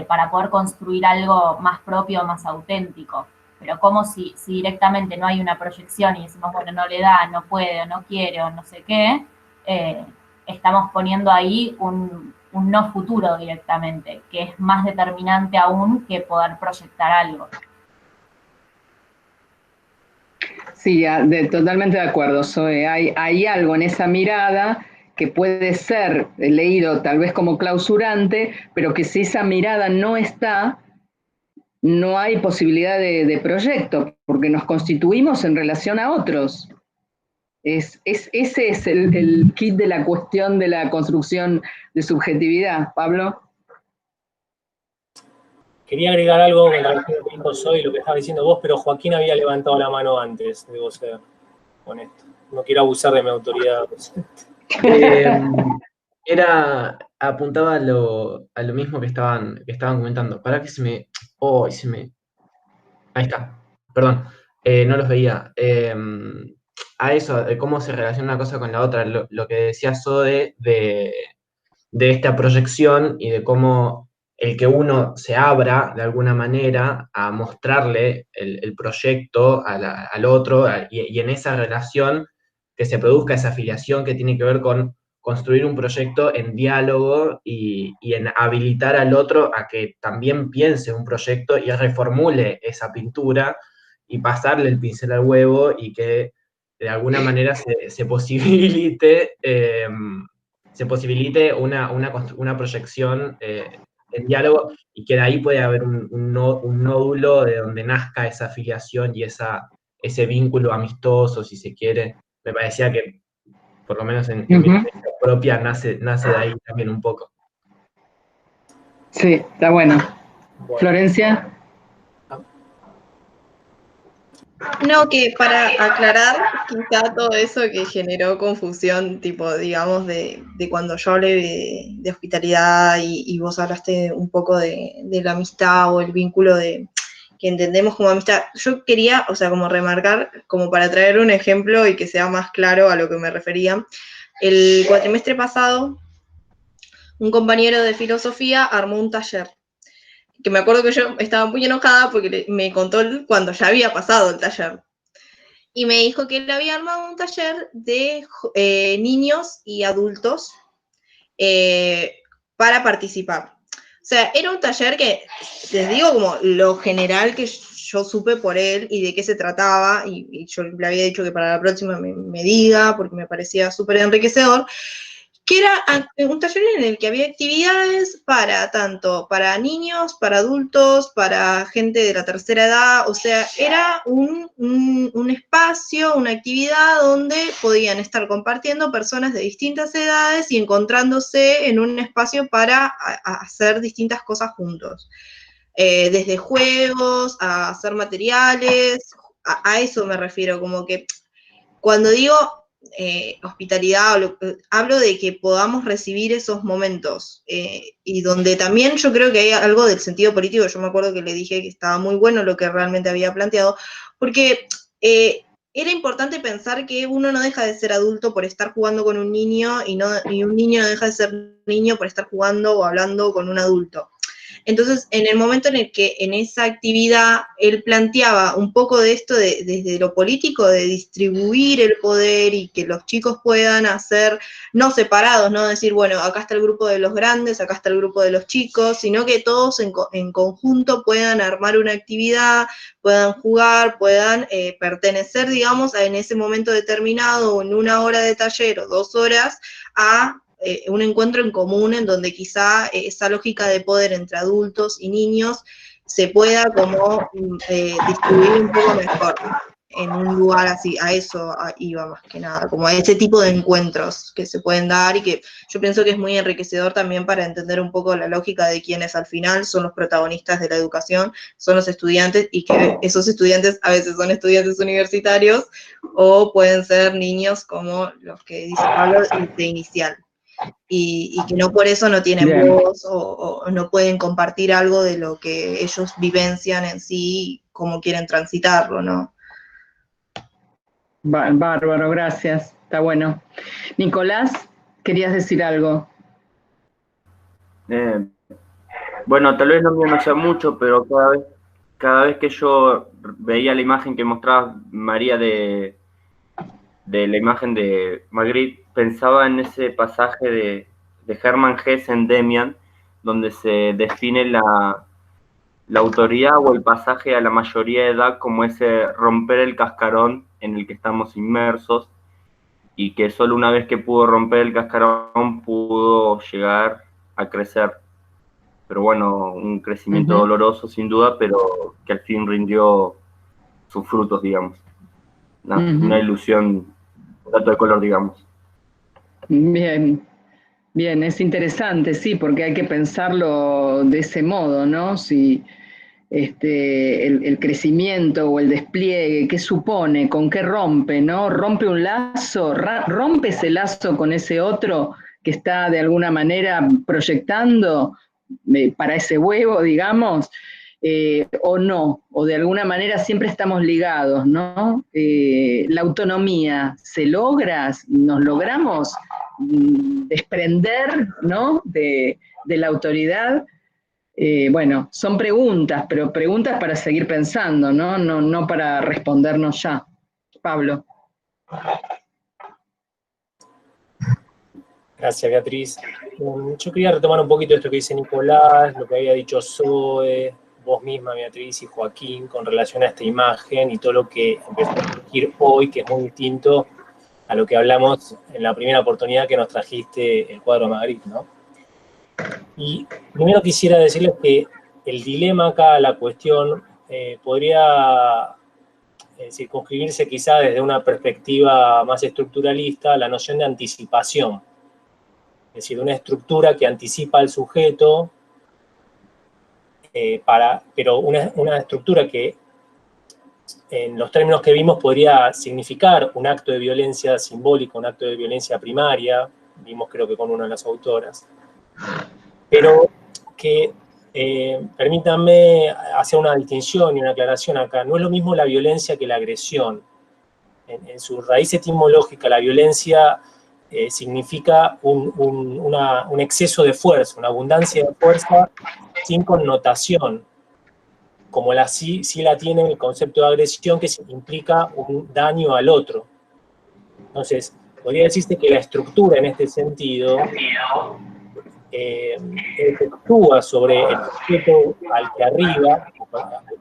para poder construir algo más propio, más auténtico. Pero como si directamente no hay una proyección y decimos, bueno, no le da, no puede, o no quiere, o no sé qué, estamos poniendo ahí un no futuro directamente, que es más determinante aún que poder proyectar algo. Sí, totalmente de acuerdo, Zoe. Hay algo en esa mirada que puede ser leído tal vez como clausurante, pero que si esa mirada no está, no hay posibilidad de proyecto, porque nos constituimos en relación a otros. Ese es el kit de la cuestión de la construcción de subjetividad. Pablo. Quería agregar algo con relación a lo que dijo Zoe y lo que estaba diciendo vos, pero Joaquín había levantado la mano antes, debo ser honesto. No quiero abusar de mi autoridad. Apuntaba a lo mismo que estaban comentando. Para que se me... Ahí está, perdón, no los veía. A eso, de cómo se relaciona una cosa con la otra, lo que decía Zoe de esta proyección y de cómo el que uno se abra de alguna manera a mostrarle el proyecto al otro y en esa relación que se produzca esa afiliación que tiene que ver con construir un proyecto en diálogo y en habilitar al otro a que también piense un proyecto y reformule esa pintura y pasarle el pincel al huevo y que de alguna manera se posibilite una proyección en diálogo, y que de ahí puede haber un nódulo de donde nazca esa afiliación y ese vínculo amistoso, si se quiere. Me parecía que, por lo menos en mi experiencia propia, nace de ahí también un poco. Sí, está bueno. Florencia. No, que para aclarar quizá todo eso que generó confusión, tipo, digamos, de cuando yo hablé de hospitalidad y vos hablaste un poco de la amistad o el vínculo que entendemos como amistad, yo quería, o sea, como remarcar, como para traer un ejemplo y que sea más claro a lo que me refería. El cuatrimestre pasado, un compañero de filosofía armó un taller, que me acuerdo que yo estaba muy enojada porque me contó cuando ya había pasado el taller. Y me dijo que él había armado un taller de niños y adultos para participar. O sea, era un taller que, les digo como lo general que yo supe por él y de qué se trataba, y yo le había dicho que para la próxima me diga, porque me parecía súper enriquecedor, que era un taller en el que había actividades tanto para niños, para adultos, para gente de la tercera edad. O sea, era un espacio, una actividad donde podían estar compartiendo personas de distintas edades y encontrándose en un espacio para hacer distintas cosas juntos. Desde juegos, a hacer materiales, a eso me refiero, como que cuando digo hospitalidad, hablo de que podamos recibir esos momentos, y donde también yo creo que hay algo del sentido político. Yo me acuerdo que le dije que estaba muy bueno lo que realmente había planteado, porque era importante pensar que uno no deja de ser adulto por estar jugando con un niño, y un niño no deja de ser niño por estar jugando o hablando con un adulto. Entonces, en el momento en el que en esa actividad él planteaba un poco de esto desde lo político, de distribuir el poder y que los chicos puedan hacer, no separados, no decir, bueno, acá está el grupo de los grandes, acá está el grupo de los chicos, sino que todos en conjunto puedan armar una actividad, puedan jugar, puedan pertenecer, digamos, en ese momento determinado, o en 1 hora de taller o 2 horas, a un encuentro en común, en donde quizá esa lógica de poder entre adultos y niños se pueda como distribuir un poco mejor en un lugar así. A eso iba más que nada, como a ese tipo de encuentros que se pueden dar, y que yo pienso que es muy enriquecedor también para entender un poco la lógica de quienes al final son los protagonistas de la educación, son los estudiantes, y que esos estudiantes a veces son estudiantes universitarios o pueden ser niños como los que dice Pablo de inicial. Y que no por eso no tienen voz o no pueden compartir algo de lo que ellos vivencian en sí, cómo quieren transitarlo, ¿no? Bárbaro, gracias. Está bueno. Nicolás, ¿querías decir algo? Bueno, tal vez no me conocía mucho, pero cada vez que yo veía la imagen que mostraba María de la imagen de Magritte, pensaba en ese pasaje de Hermann Hesse en Demian, donde se define la autoridad o el pasaje a la mayoría de edad como ese romper el cascarón en el que estamos inmersos, y que solo una vez que pudo romper el cascarón pudo llegar a crecer. Pero bueno, un crecimiento doloroso sin duda, pero que al fin rindió sus frutos, digamos. Una ilusión, un dato de color, digamos. Bien, bien, es interesante, sí, porque hay que pensarlo de ese modo, ¿no? Si el crecimiento o el despliegue, ¿qué supone? ¿Con qué rompe, no? ¿Rompe un lazo? ¿Rompe ese lazo con ese otro que está de alguna manera proyectando para ese huevo, digamos? O no, o de alguna manera siempre estamos ligados, ¿no? La autonomía, ¿se logra? ¿Nos logramos desprender, ¿no? de la autoridad? Bueno, son preguntas, pero preguntas para seguir pensando, ¿no? No para respondernos ya. Pablo. Gracias, Beatriz. Yo quería retomar un poquito esto que dice Nicolás, lo que había dicho Zoe, vos misma, Beatriz, y Joaquín, con relación a esta imagen y todo lo que empezó surgir hoy, que es muy distinto a lo que hablamos en la primera oportunidad que nos trajiste el cuadro Magritte, ¿no? Y primero quisiera decirles que el dilema acá, la cuestión, podría circunscribirse quizá desde una perspectiva más estructuralista, la noción de anticipación. Es decir, una estructura que anticipa al sujeto, pero una estructura que en los términos que vimos podría significar un acto de violencia simbólica, un acto de violencia primaria, vimos creo que con una de las autoras, pero que, permítanme hacer una distinción y una aclaración acá, no es lo mismo la violencia que la agresión. En su raíz etimológica, la violencia significa un exceso de fuerza, una abundancia de fuerza sin connotación, como sí la tiene el concepto de agresión, que implica un daño al otro. Entonces, podría decirse que la estructura en este sentido efectúa sobre el sujeto al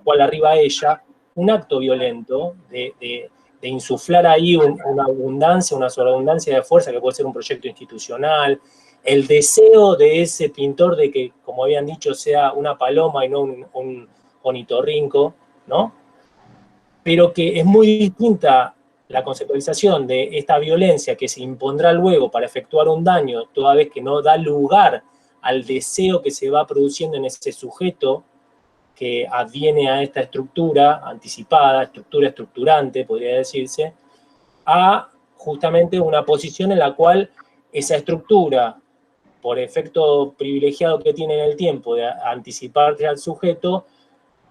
cual arriba ella, un acto violento de insuflar ahí una abundancia, una sobreabundancia de fuerza, que puede ser un proyecto institucional, el deseo de ese pintor de que, como habían dicho, sea una paloma y no un ornitorrinco, ¿no? Pero que es muy distinta la conceptualización de esta violencia que se impondrá luego para efectuar un daño, toda vez que no da lugar al deseo que se va produciendo en ese sujeto que adviene a esta estructura anticipada, estructura estructurante, podría decirse, a justamente una posición en la cual esa estructura, por efecto privilegiado que tiene en el tiempo de anticiparse al sujeto,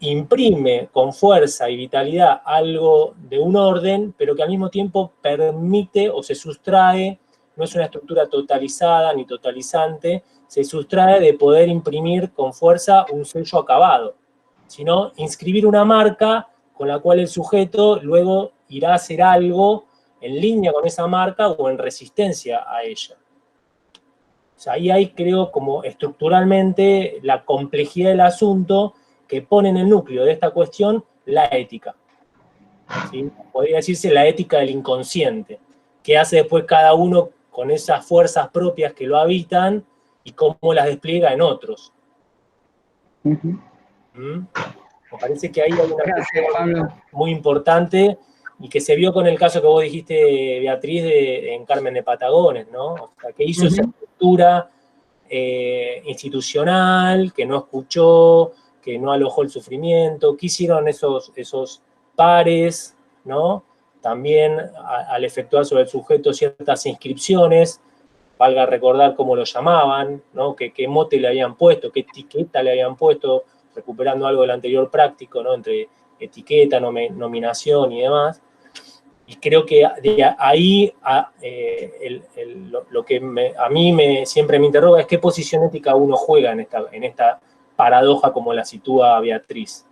imprime con fuerza y vitalidad algo de un orden, pero que al mismo tiempo permite o se sustrae, no es una estructura totalizada ni totalizante, se sustrae de poder imprimir con fuerza un sello acabado, sino inscribir una marca con la cual el sujeto luego irá a hacer algo en línea con esa marca o en resistencia a ella. O sea, ahí hay, creo, como estructuralmente la complejidad del asunto que pone en el núcleo de esta cuestión la ética. ¿Sí? Podría decirse la ética del inconsciente, que hace después cada uno con esas fuerzas propias que lo habitan y cómo las despliega en otros. Me parece que ahí hay una cuestión muy importante y que se vio con el caso que vos dijiste, Beatriz, en Carmen de Patagones, ¿no? O sea, que hizo esa estructura institucional, que no escuchó, que no alojó el sufrimiento, que hicieron esos pares, ¿no? También al efectuar sobre el sujeto ciertas inscripciones, valga recordar cómo lo llamaban, ¿no? Qué mote le habían puesto, qué etiqueta le habían puesto, recuperando algo del anterior práctico, ¿no? Entre etiqueta, nominación y demás. Y creo que de ahí lo que a mí siempre me interroga es qué posición ética uno juega en esta paradoja como la sitúa Beatriz.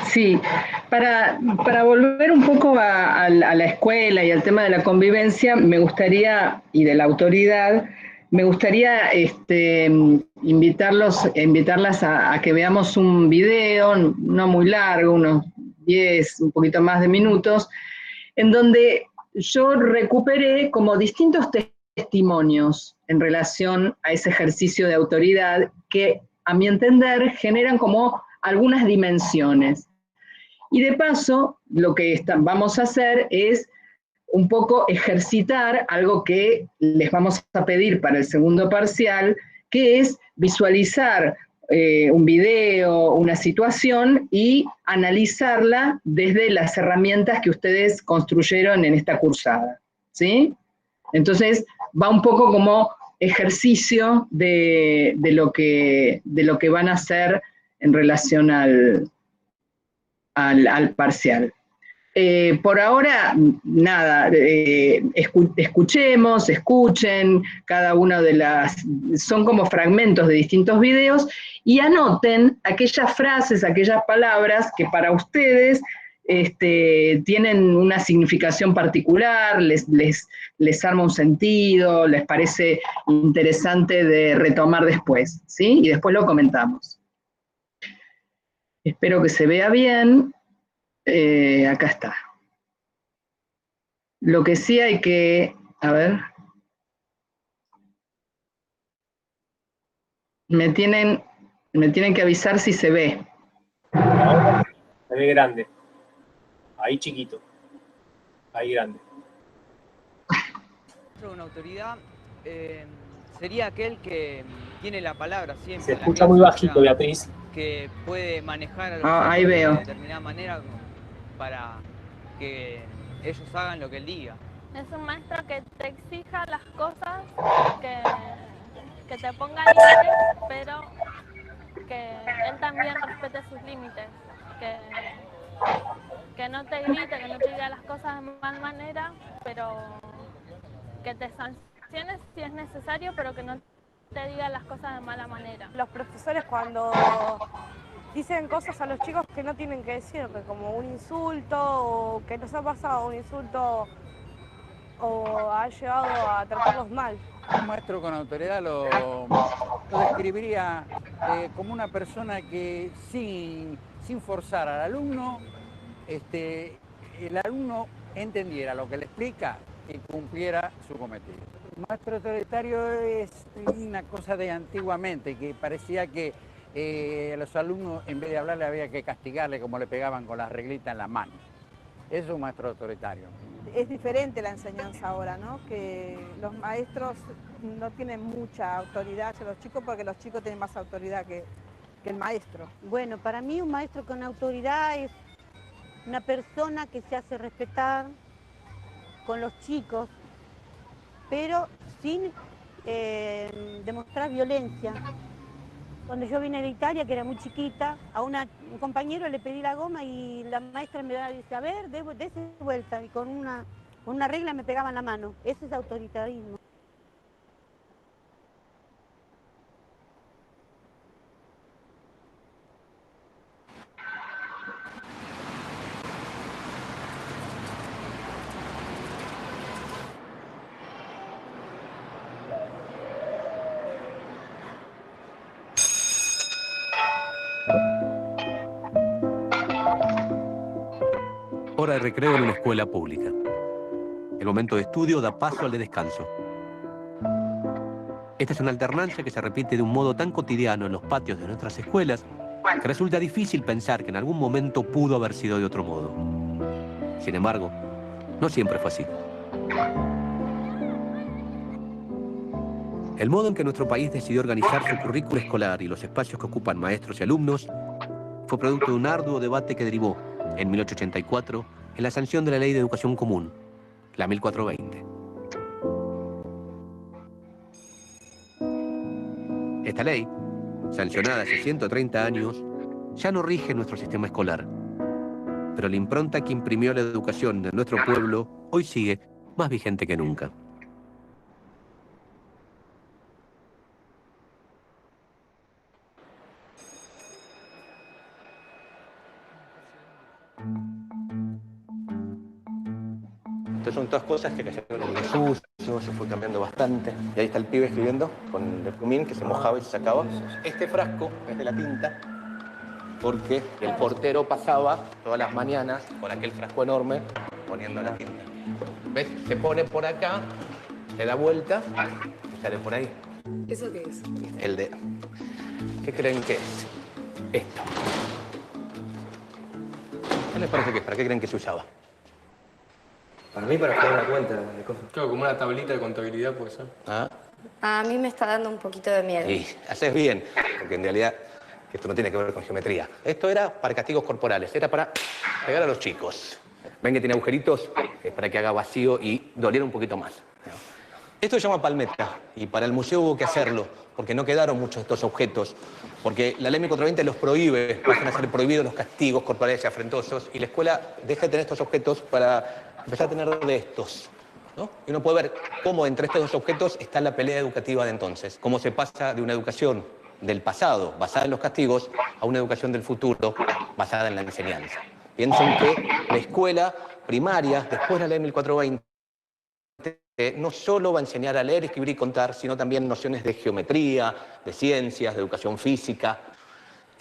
Sí, para volver un poco a la escuela y al tema de la convivencia, me gustaría, y de la autoridad, me gustaría invitarlas a que veamos un video, no muy largo, unos 10, un poquito más de minutos, en donde yo recuperé como distintos testimonios en relación a ese ejercicio de autoridad que, a mi entender, generan como algunas dimensiones. Y de paso, lo que vamos a hacer es un poco ejercitar algo que les vamos a pedir para el segundo parcial, que es visualizar un video, una situación y analizarla desde las herramientas que ustedes construyeron en esta cursada, ¿sí? Entonces, va un poco como ejercicio de lo que van a hacer en relación al parcial. Por ahora, nada, escuchen cada una de son como fragmentos de distintos videos, y anoten aquellas frases, aquellas palabras que para ustedes tienen una significación particular, les arma un sentido, les parece interesante de retomar después, ¿sí? Y después lo comentamos. Espero que se vea bien. Acá está. Lo que sí hay que, a ver, me tienen que avisar si se ve. Ahora se ve grande. Ahí chiquito. Ahí grande. Una autoridad sería aquel que tiene la palabra siempre. Se escucha muy bajito, Beatriz. Que puede manejar a los ahí chicos veo. de determinada manera para que ellos hagan lo que él diga. Es un maestro que te exija las cosas, que te ponga límites, pero que él también respete sus límites, que no te grite, que no te diga las cosas de mal manera, pero que te sanciones si es necesario, pero que no te diga las cosas de mala manera. Los profesores cuando dicen cosas a los chicos que no tienen que decir, como un insulto, o que nos ha pasado un insulto, o ha llegado a tratarlos mal. Un maestro con autoridad lo describiría como una persona que sin forzar al alumno, el alumno entendiera lo que le explica y cumpliera su cometido. Un maestro autoritario es una cosa de antiguamente, que parecía que a los alumnos en vez de hablarle había que castigarle como le pegaban con las reglitas en la mano. Eso es un maestro autoritario. Es diferente la enseñanza ahora, ¿no? Que los maestros no tienen mucha autoridad hacia los chicos porque los chicos tienen más autoridad que el maestro. Bueno, para mí un maestro con autoridad es una persona que se hace respetar con los chicos, pero sin demostrar violencia. Cuando yo vine de Italia, que era muy chiquita, a un compañero le pedí la goma y la maestra me dice, a ver, dése vuelta, y con una regla me pegaban la mano. Ese es autoritarismo. Hora de recreo en una escuela pública. El momento de estudio da paso al de descanso. Esta es una alternancia que se repite de un modo tan cotidiano en los patios de nuestras escuelas que resulta difícil pensar que en algún momento pudo haber sido de otro modo. Sin embargo, no siempre fue así. El modo en que nuestro país decidió organizar su currículo escolar y los espacios que ocupan maestros y alumnos fue producto de un arduo debate que derivó, en 1884, en la sanción de la Ley de Educación Común, la 1420. Esta ley, sancionada hace 130 años, ya no rige nuestro sistema escolar, pero la impronta que imprimió la educación de nuestro pueblo hoy sigue más vigente que nunca. Estas son todas cosas que cayeron en desuso, se fue cambiando bastante. Y ahí está el pibe escribiendo con el plumín que se mojaba y se sacaba. Este frasco es de la tinta porque el portero pasaba todas las mañanas con aquel frasco enorme poniendo la tinta. ¿Ves? Se pone por acá, se da vuelta y sale por ahí. ¿Eso qué es? El de... ¿Qué creen que es? Esto. ¿Qué les parece que es? ¿Para qué creen que se usaba? Para mí, para hacer una cuenta de cosas. Claro, como una tablita de contabilidad puede ser. ¿Ah? A mí me está dando un poquito de miedo. Y haces bien, porque en realidad esto no tiene que ver con geometría. Esto era para castigos corporales, era para pegar a los chicos. Ven que tiene agujeritos, es para que haga vacío y doliera un poquito más. Esto se llama palmeta, y para el museo hubo que hacerlo, porque no quedaron muchos de estos objetos, porque la ley 1420 los prohíbe, pasan a ser prohibidos los castigos corporales y afrentosos, y la escuela deja de tener estos objetos para empezar a tener de estos, ¿no? Y uno puede ver cómo entre estos dos objetos está la pelea educativa de entonces, cómo se pasa de una educación del pasado, basada en los castigos, a una educación del futuro, basada en la enseñanza. Piensen que la escuela primaria, después de la ley 1420, no solo va a enseñar a leer, escribir y contar, sino también nociones de geometría, de ciencias, de educación física.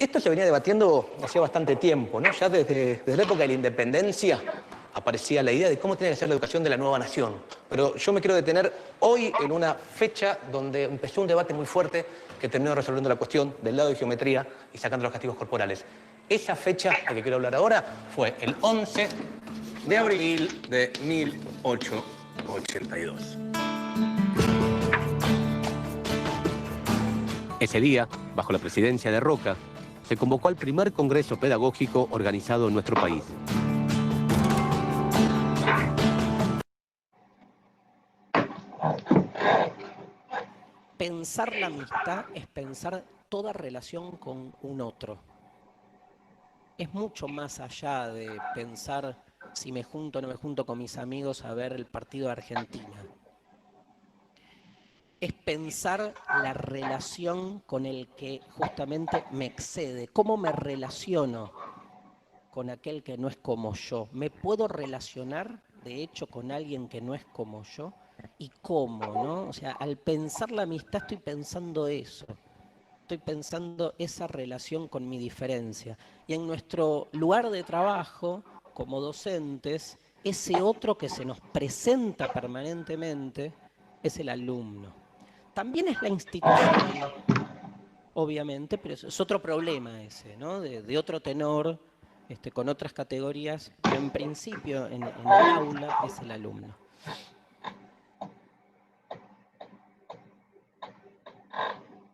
Esto se venía debatiendo hace bastante tiempo, ¿no? Ya desde la época de la independencia aparecía la idea de cómo tiene que ser la educación de la nueva nación. Pero yo me quiero detener hoy en una fecha donde empezó un debate muy fuerte que terminó resolviendo la cuestión del lado de geometría y sacando los castigos corporales. Esa fecha, de que quiero hablar ahora, fue el 11 de abril de 1882. Ese día, bajo la presidencia de Roca, se convocó al primer congreso pedagógico organizado en nuestro país. Pensar la amistad es pensar toda relación con un otro. Es mucho más allá de pensar si me junto o no me junto con mis amigos a ver el partido de Argentina. Es pensar la relación con el que justamente me excede. ¿Cómo me relaciono con aquel que no es como yo? ¿Me puedo relacionar, de hecho, con alguien que no es como yo? ¿Y cómo, no? O sea, al pensar la amistad estoy pensando eso. Estoy pensando esa relación con mi diferencia. Y en nuestro lugar de trabajo, como docentes, ese otro que se nos presenta permanentemente es el alumno. También es la institución, obviamente, pero es otro problema ese, ¿no? De otro tenor, con otras categorías, pero en principio en el aula es el alumno.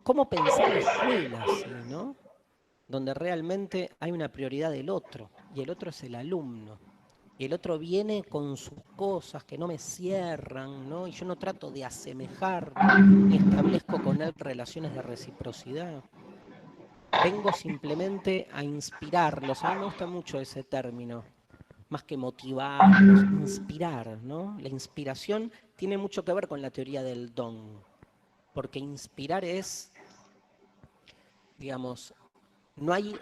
¿Cómo pensar la escuela así, no? Donde realmente hay una prioridad del otro, y el otro es el alumno. Y el otro viene con sus cosas que no me cierran, ¿no? Y yo no trato de asemejar, ni establezco con él relaciones de reciprocidad. Vengo simplemente a inspirarlos. A mí me gusta mucho ese término, más que motivarlos, inspirar, ¿no? La inspiración tiene mucho que ver con la teoría del don, porque inspirar es, digamos, no hay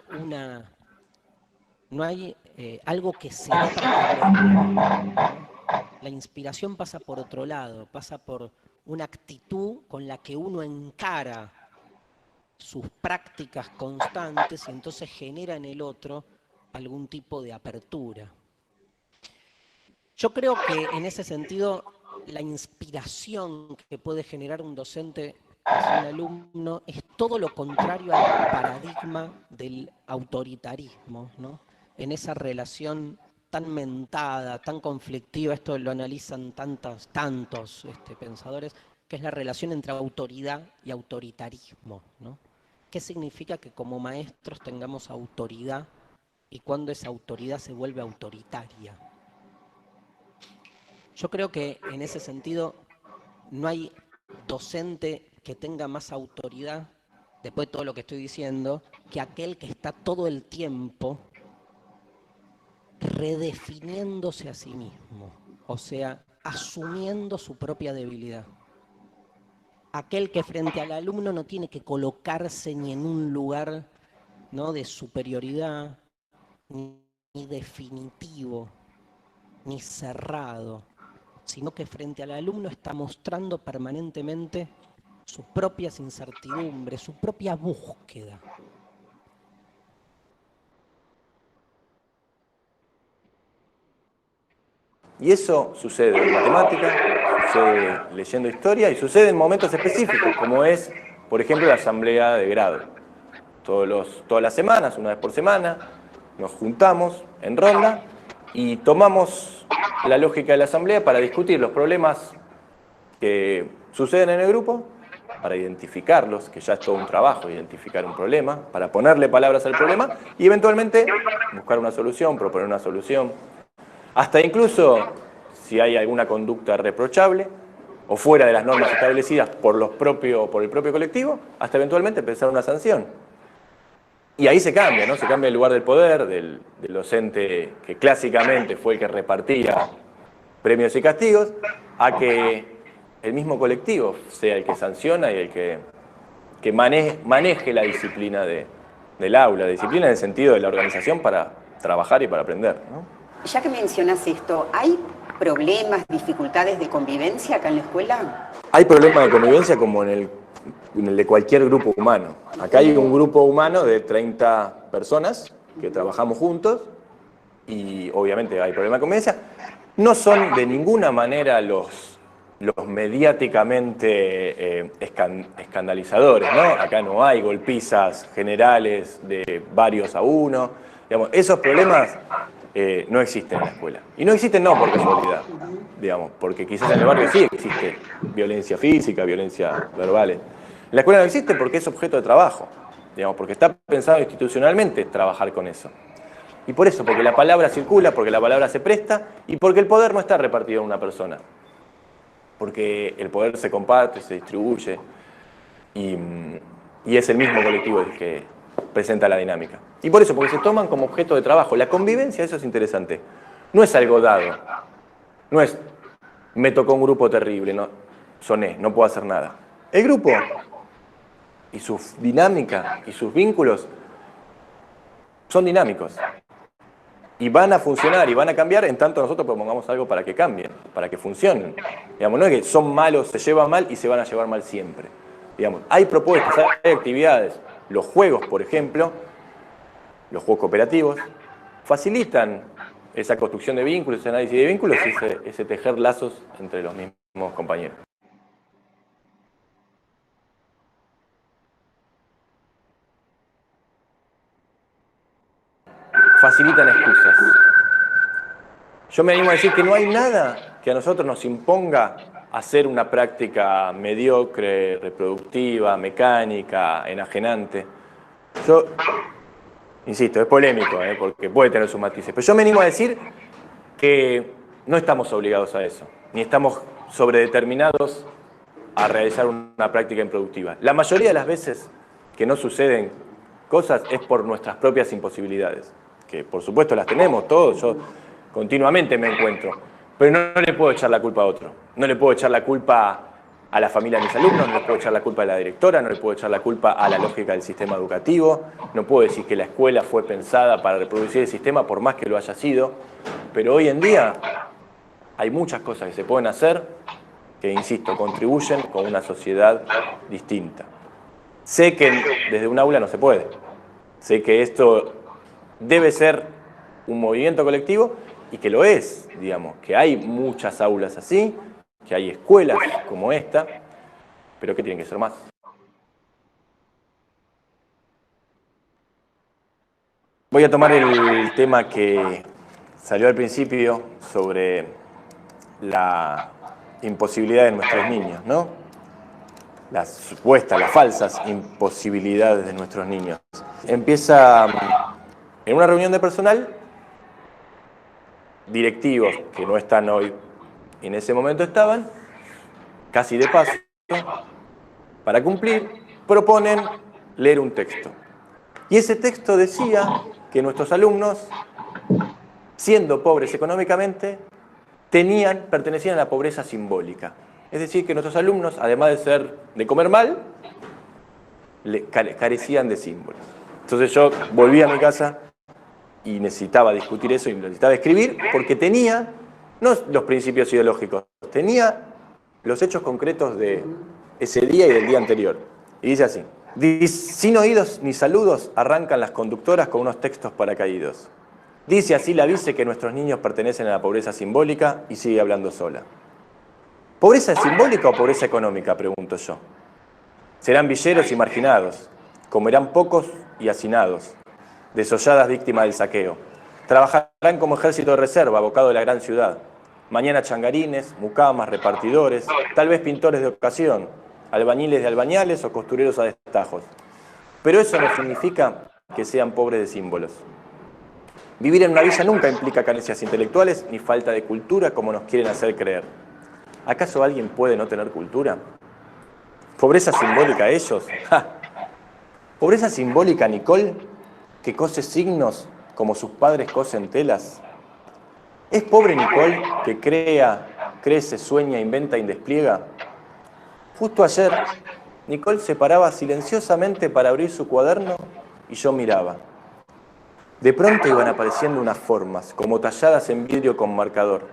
algo que se da para la inspiración pasa por otro lado, pasa por una actitud con la que uno encara sus prácticas constantes y entonces genera en el otro algún tipo de apertura. Yo creo que en ese sentido la inspiración que puede generar un docente hacia un alumno es todo lo contrario al paradigma del autoritarismo, ¿no? En esa relación tan mentada, tan conflictiva, esto lo analizan tantos pensadores, que es la relación entre autoridad y autoritarismo, ¿no? ¿Qué significa que como maestros tengamos autoridad y cuando esa autoridad se vuelve autoritaria? Yo creo que en ese sentido no hay docente que tenga más autoridad, después de todo lo que estoy diciendo, que aquel que está todo el tiempo redefiniéndose a sí mismo, o sea, asumiendo su propia debilidad. Aquel que frente al alumno no tiene que colocarse ni en un lugar, ¿no?, de superioridad, ni definitivo, ni cerrado, sino que frente al alumno está mostrando permanentemente sus propias incertidumbres, su propia búsqueda. Y eso sucede en matemática, sucede leyendo historia y sucede en momentos específicos, como es, por ejemplo, la asamblea de grado. Todas las semanas, una vez por semana, nos juntamos en ronda y tomamos la lógica de la asamblea para discutir los problemas que suceden en el grupo, para identificarlos, que ya es todo un trabajo identificar un problema, para ponerle palabras al problema y eventualmente buscar una solución, proponer una solución. Hasta incluso, si hay alguna conducta reprochable o fuera de las normas establecidas por el propio colectivo, hasta eventualmente pensar una sanción. Y ahí se cambia, ¿no? Se cambia el lugar del poder, del docente que clásicamente fue el que repartía premios y castigos, a que el mismo colectivo sea el que sanciona y el que maneje la disciplina del aula, la disciplina en el sentido de la organización para trabajar y para aprender, ¿no? Ya que mencionas esto, ¿hay problemas, dificultades de convivencia acá en la escuela? Hay problemas de convivencia como en en el de cualquier grupo humano. Acá hay un grupo humano de 30 personas que trabajamos juntos y obviamente hay problema de convivencia. No son de ninguna manera los mediáticamente escandalizadores, ¿no? Acá no hay golpizas generales de varios a uno. Digamos, esos problemas no existen en la escuela. Y no existen no por casualidad, digamos, porque quizás en el barrio sí existe violencia física, violencia verbal. En la escuela no existe porque es objeto de trabajo, digamos, porque está pensado institucionalmente trabajar con eso. Y por eso, porque la palabra circula, porque la palabra se presta y porque el poder no está repartido en una persona. Porque el poder se comparte, se distribuye y es el mismo colectivo el que presenta la dinámica. Y por eso, porque se toman como objeto de trabajo. La convivencia, eso es interesante. No es algo dado. No es, me tocó un grupo terrible, no, soné, no puedo hacer nada. El grupo y su dinámica y sus vínculos son dinámicos. Y van a funcionar y van a cambiar en tanto nosotros propongamos algo para que cambien, para que funcionen. Digamos, no es que son malos, se llevan mal y se van a llevar mal siempre. Digamos, hay propuestas, hay actividades. Los juegos, por ejemplo, los juegos cooperativos, facilitan esa construcción de vínculos, ese análisis de vínculos y ese tejer lazos entre los mismos compañeros. Facilitan excusas. Yo me animo a decir que no hay nada que a nosotros nos imponga hacer una práctica mediocre, reproductiva, mecánica, enajenante. Yo, insisto, es polémico, porque puede tener sus matices, pero yo me animo a decir que no estamos obligados a eso, ni estamos sobredeterminados a realizar una práctica improductiva. La mayoría de las veces que no suceden cosas es por nuestras propias imposibilidades, que por supuesto las tenemos todos, yo continuamente me encuentro, pero no le puedo echar la culpa a otro, no le puedo echar la culpa a la familia de mis alumnos, no le puedo echar la culpa a la directora, no le puedo echar la culpa a la lógica del sistema educativo, no puedo decir que la escuela fue pensada para reproducir el sistema por más que lo haya sido, pero hoy en día hay muchas cosas que se pueden hacer que, insisto, contribuyen con una sociedad distinta. Sé que desde un aula no se puede, sé que esto debe ser un movimiento colectivo y que lo es, digamos, que hay muchas aulas así, que hay escuelas como esta, pero que tienen que ser más. Voy a tomar el tema que salió al principio sobre la imposibilidad de nuestros niños, ¿no? Las supuestas, las falsas imposibilidades de nuestros niños. Empieza en una reunión de personal, directivos que no están hoy, en ese momento estaban, casi de paso, para cumplir, proponen leer un texto. Y ese texto decía que nuestros alumnos, siendo pobres económicamente, pertenecían a la pobreza simbólica. Es decir, que nuestros alumnos, además de comer mal, carecían de símbolos. Entonces yo volví a mi casa y necesitaba discutir eso y necesitaba escribir porque tenía, no los principios ideológicos, tenía los hechos concretos de ese día y del día anterior. Y dice así: sin oídos ni saludos arrancan las conductoras con unos textos paracaídos. Dice así la vice que nuestros niños pertenecen a la pobreza simbólica y sigue hablando sola. ¿Pobreza simbólica o pobreza económica?, pregunto yo. Serán villeros y marginados, comerán pocos y hacinados, desolladas víctimas del saqueo. Trabajarán como ejército de reserva, abocado de la gran ciudad. Mañana changarines, mucamas, repartidores, tal vez pintores de ocasión, albañiles de albañales o costureros a destajos. Pero eso no significa que sean pobres de símbolos. Vivir en una villa nunca implica carencias intelectuales ni falta de cultura como nos quieren hacer creer. ¿Acaso alguien puede no tener cultura? ¿Pobreza simbólica ellos? ¡Ja! ¿Pobreza simbólica Nicole, que cose signos como sus padres cosen telas? ¿Es pobre Nicole que crea, crece, sueña, inventa y despliega? Justo ayer, Nicole se paraba silenciosamente para abrir su cuaderno y yo miraba. De pronto iban apareciendo unas formas, como talladas en vidrio con marcador,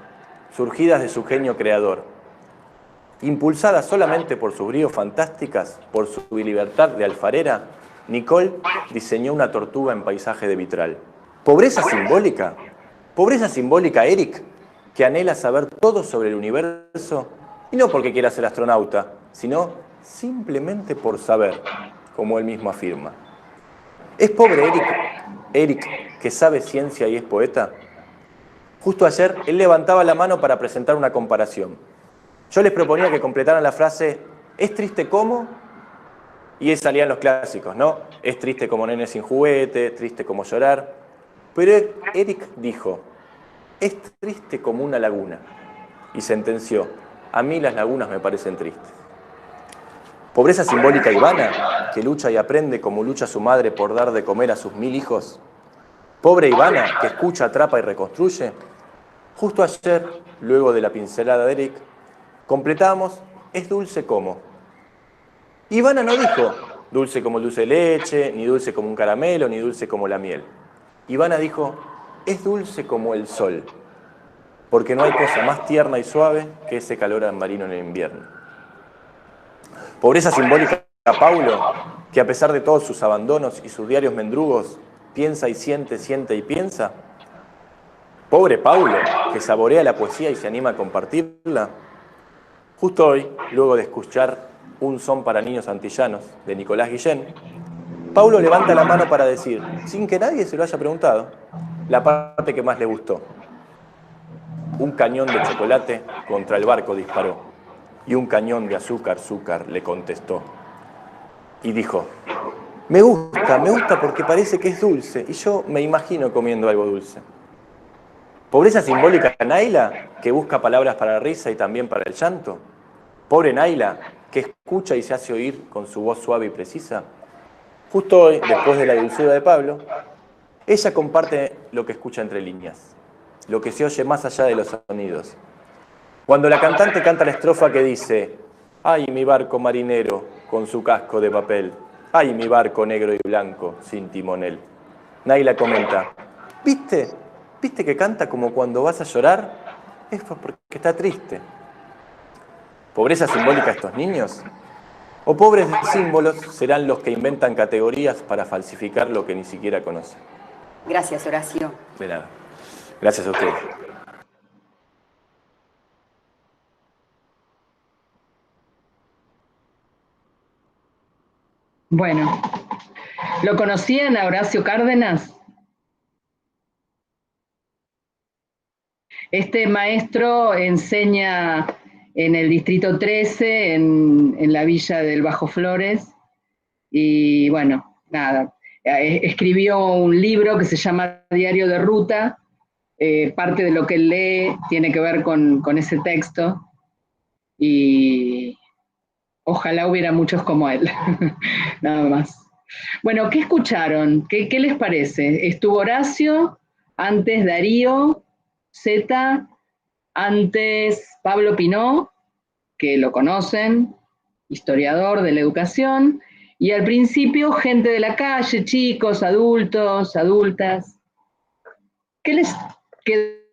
surgidas de su genio creador. Impulsada solamente por sus bríos fantásticas, por su libertad de alfarera, Nicole diseñó una tortuga en paisaje de vitral. ¿Pobreza simbólica? ¿Pobreza simbólica, Eric, que anhela saber todo sobre el universo? Y no porque quiera ser astronauta, sino simplemente por saber, como él mismo afirma. ¿Es pobre Eric, que sabe ciencia y es poeta? Justo ayer, él levantaba la mano para presentar una comparación. Yo les proponía que completaran la frase, ¿es triste como? Y ahí salían los clásicos, ¿no? Es triste como nene sin juguete, triste como llorar. Pero Eric dijo, es triste como una laguna. Y sentenció, a mí las lagunas me parecen tristes. ¿Pobreza simbólica Ivana, que lucha y aprende como lucha su madre por dar de comer a sus 1000 hijos? ¿Pobre Ivana, que escucha, atrapa y reconstruye? Justo ayer, luego de la pincelada de Eric, completamos, es dulce como. Ivana no dijo dulce como el dulce de leche, ni dulce como un caramelo, ni dulce como la miel. Ivana dijo, es dulce como el sol, porque no hay cosa más tierna y suave que ese calor marino en el invierno. Pobreza simbólica a Paulo, que a pesar de todos sus abandonos y sus diarios mendrugos, piensa y siente, siente y piensa. Pobre Paulo, que saborea la poesía y se anima a compartirla. Justo hoy, luego de escuchar Un son para niños antillanos, de Nicolás Guillén, Paulo levanta la mano para decir, sin que nadie se lo haya preguntado, la parte que más le gustó. Un cañón de chocolate contra el barco disparó, y un cañón de azúcar, le contestó. Y dijo, me gusta porque parece que es dulce, y yo me imagino comiendo algo dulce. Pobreza simbólica Naila, que busca palabras para la risa y también para el llanto. Pobre Naila, que escucha y se hace oír con su voz suave y precisa. Justo hoy, después de la dulzura de Pablo, ella comparte lo que escucha entre líneas, lo que se oye más allá de los sonidos. Cuando la cantante canta la estrofa que dice, ay, mi barco marinero con su casco de papel, ay, mi barco negro y blanco sin timonel. Naila comenta, ¿viste que canta como cuando vas a llorar? Es porque está triste. ¿Pobreza simbólica a estos niños? ¿O pobres de símbolos serán los que inventan categorías para falsificar lo que ni siquiera conocen? Gracias, Horacio. De nada. Gracias a ustedes. Bueno, ¿lo conocían a Horacio Cárdenas? Este maestro enseña en el Distrito 13, en la villa del Bajo Flores, y bueno, nada, escribió un libro que se llama Diario de Ruta, parte de lo que él lee tiene que ver con ese texto, y ojalá hubiera muchos como él, nada más. Bueno, ¿qué escucharon? ¿Qué les parece? Estuvo Horacio, antes Darío, Zeta, antes Pablo Pinó, que lo conocen, historiador de la educación, y al principio gente de la calle, chicos, adultos, adultas. ¿Qué les quedó?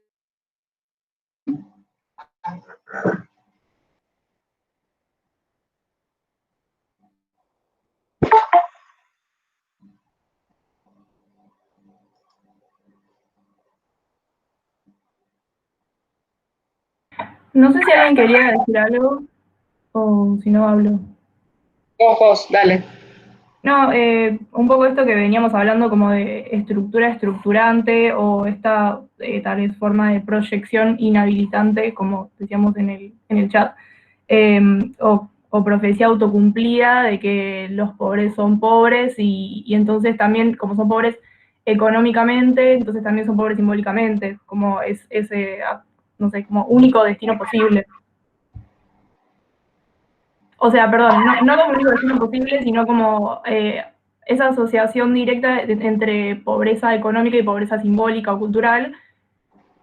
No sé si alguien quería decir algo o si no hablo. Ojos, dale. No, un poco esto que veníamos hablando como de estructura estructurante o esta tal vez forma de proyección inhabilitante, como decíamos en el chat, o profecía autocumplida de que los pobres son pobres y entonces también, como son pobres económicamente, entonces también son pobres simbólicamente, como es ese, no sé, como único destino posible. O sea, perdón, no como único destino posible, sino como esa asociación directa entre pobreza económica y pobreza simbólica o cultural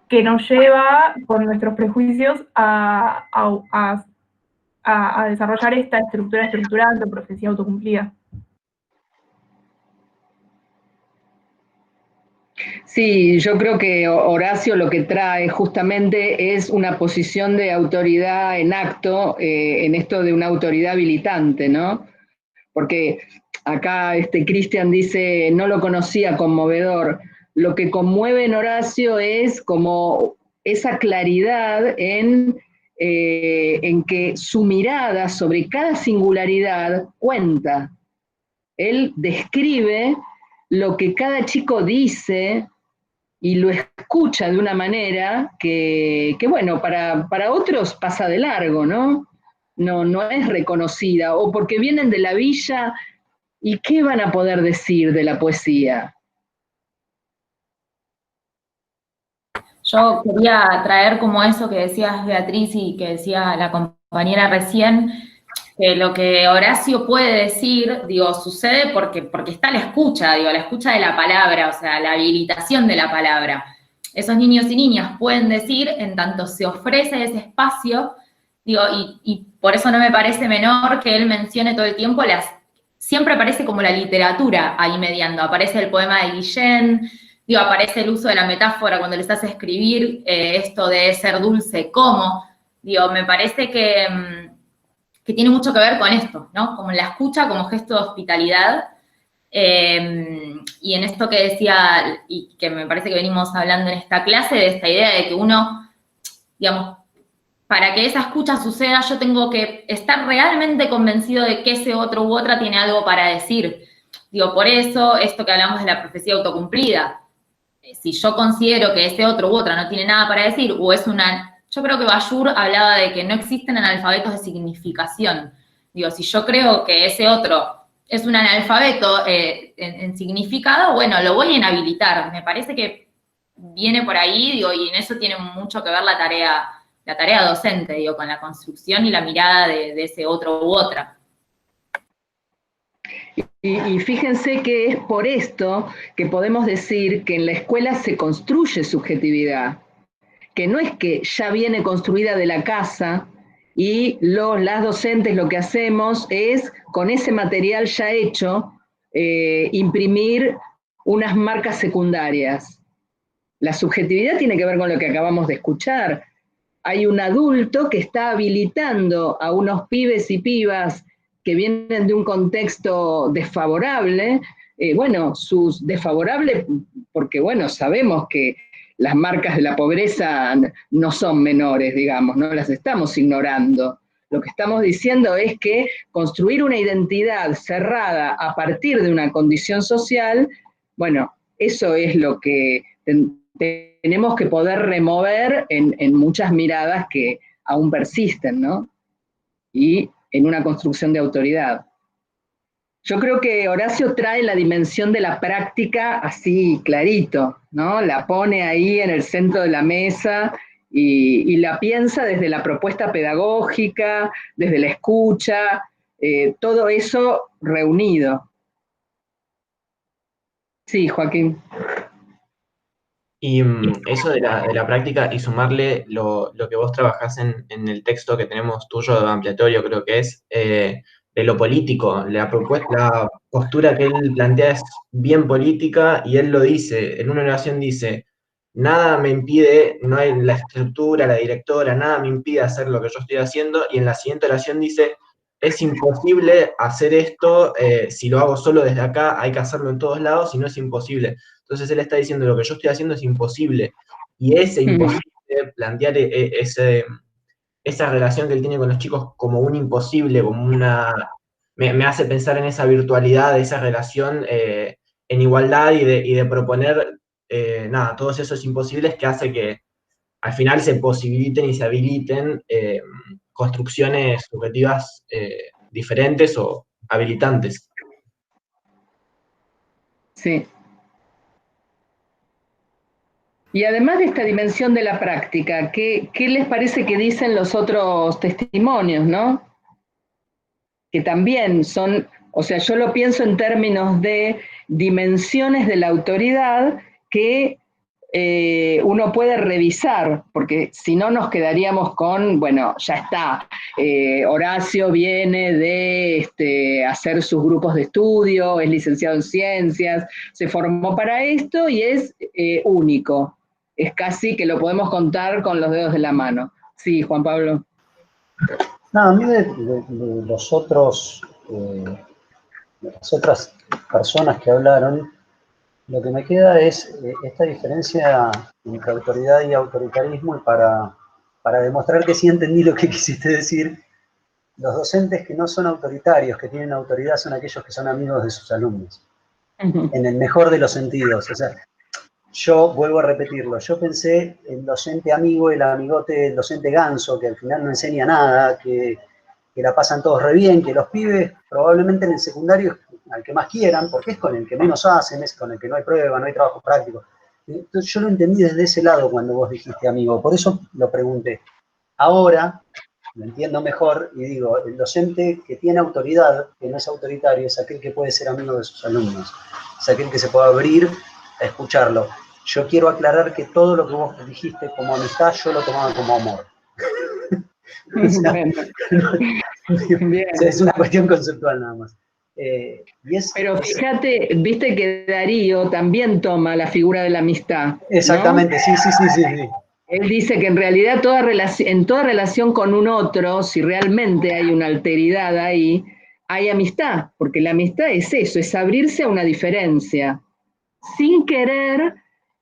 que nos lleva, con nuestros prejuicios, a desarrollar esta estructura estructurante o profecía autocumplida. Sí, yo creo que Horacio lo que trae justamente es una posición de autoridad en acto, en esto de una autoridad habilitante, ¿no? Porque acá Cristian dice, no lo conocía, conmovedor. Lo que conmueve en Horacio es como esa claridad en que su mirada sobre cada singularidad cuenta. Él describe lo que cada chico dice y lo escucha de una manera que bueno, para otros pasa de largo, ¿no? No es reconocida, o porque vienen de la villa, ¿y qué van a poder decir de la poesía? Yo quería traer como eso que decías, Beatriz, y que decía la compañera recién, que lo que Horacio puede decir, digo, sucede porque está la escucha de la palabra, o sea, la habilitación de la palabra. Esos niños y niñas pueden decir en tanto se ofrece ese espacio, digo, y por eso no me parece menor que él mencione todo el tiempo siempre aparece como la literatura ahí mediando, aparece el poema de Guillén, digo, aparece el uso de la metáfora cuando les hace escribir esto de ser dulce como, digo, me parece que tiene mucho que ver con esto, ¿no? Como la escucha como gesto de hospitalidad, y en esto que decía, y que me parece que venimos hablando en esta clase, de esta idea de que uno, digamos, para que esa escucha suceda, yo tengo que estar realmente convencido de que ese otro u otra tiene algo para decir. Digo, por eso, esto que hablamos de la profecía autocumplida, si yo considero que ese otro u otra no tiene nada para decir, o es una... Yo creo que Ballur hablaba de que no existen analfabetos de significación. Digo, si yo creo que ese otro es un analfabeto en significado, bueno, lo voy a inhabilitar. Me parece que viene por ahí, digo, y en eso tiene mucho que ver la tarea docente, digo, con la construcción y la mirada de ese otro u otra. Y fíjense que es por esto que podemos decir que en la escuela se construye subjetividad, que no es que ya viene construida de la casa y las docentes lo que hacemos es, con ese material ya hecho, imprimir unas marcas secundarias. La subjetividad tiene que ver con lo que acabamos de escuchar. Hay un adulto que está habilitando a unos pibes y pibas que vienen de un contexto desfavorable, desfavorable porque, bueno, sabemos que las marcas de la pobreza no son menores, digamos, no las estamos ignorando. Lo que estamos diciendo es que construir una identidad cerrada a partir de una condición social, bueno, eso es lo que tenemos que poder remover en muchas miradas que aún persisten, ¿no? Y en una construcción de autoridad. Yo creo que Horacio trae la dimensión de la práctica así clarito, ¿no? La pone ahí en el centro de la mesa y la piensa desde la propuesta pedagógica, desde la escucha, todo eso reunido. Sí, Joaquín. Y eso de la práctica y sumarle lo que vos trabajás en el texto que tenemos tuyo de ampliatorio, creo que es, de lo político, la postura que él plantea es bien política y él lo dice, en una oración dice, nada me impide, no hay la estructura, la directora, nada me impide hacer lo que yo estoy haciendo, y en la siguiente oración dice, es imposible hacer esto, si lo hago solo desde acá, hay que hacerlo en todos lados, y no es imposible. Entonces él está diciendo, lo que yo estoy haciendo es imposible, y ese imposible, plantear esa relación que él tiene con los chicos como un imposible, como una... Me hace pensar en esa virtualidad, de esa relación en igualdad y de proponer, todos esos imposibles que hace que al final se posibiliten y se habiliten construcciones subjetivas diferentes o habilitantes. Sí. Y además de esta dimensión de la práctica, ¿qué les parece que dicen los otros testimonios, no? Que también son, o sea, yo lo pienso en términos de dimensiones de la autoridad que uno puede revisar, porque si no nos quedaríamos con, bueno, ya está, Horacio viene de hacer sus grupos de estudio, es licenciado en ciencias, se formó para esto y es único. Es casi que lo podemos contar con los dedos de la mano. Sí, Juan Pablo. No, a mí de los otros, las otras personas que hablaron, lo que me queda es esta diferencia entre autoridad y autoritarismo, y para demostrar que sí entendí lo que quisiste decir, los docentes que no son autoritarios, que tienen autoridad, son aquellos que son amigos de sus alumnos, en el mejor de los sentidos. O sea, yo vuelvo a repetirlo, yo pensé el docente amigo, el amigote, el docente ganso, que al final no enseña nada, que la pasan todos re bien, que los pibes probablemente en el secundario al que más quieran, porque es con el que menos hacen, es con el que no hay prueba, no hay trabajo práctico. Entonces yo lo entendí desde ese lado cuando vos dijiste amigo, por eso lo pregunté. Ahora lo entiendo mejor y digo, el docente que tiene autoridad, que no es autoritario, es aquel que puede ser amigo de sus alumnos, es aquel que se puede abrir a escucharlo. Yo quiero aclarar que todo lo que vos dijiste como amistad, yo lo tomaba como amor. O sea, es una cuestión conceptual nada más. Pero fíjate, viste que Darío también toma la figura de la amistad, ¿no? Exactamente, sí. Él dice que en realidad en toda relación con un otro, si realmente hay una alteridad ahí, hay amistad, porque la amistad es eso, es abrirse a una diferencia, sin querer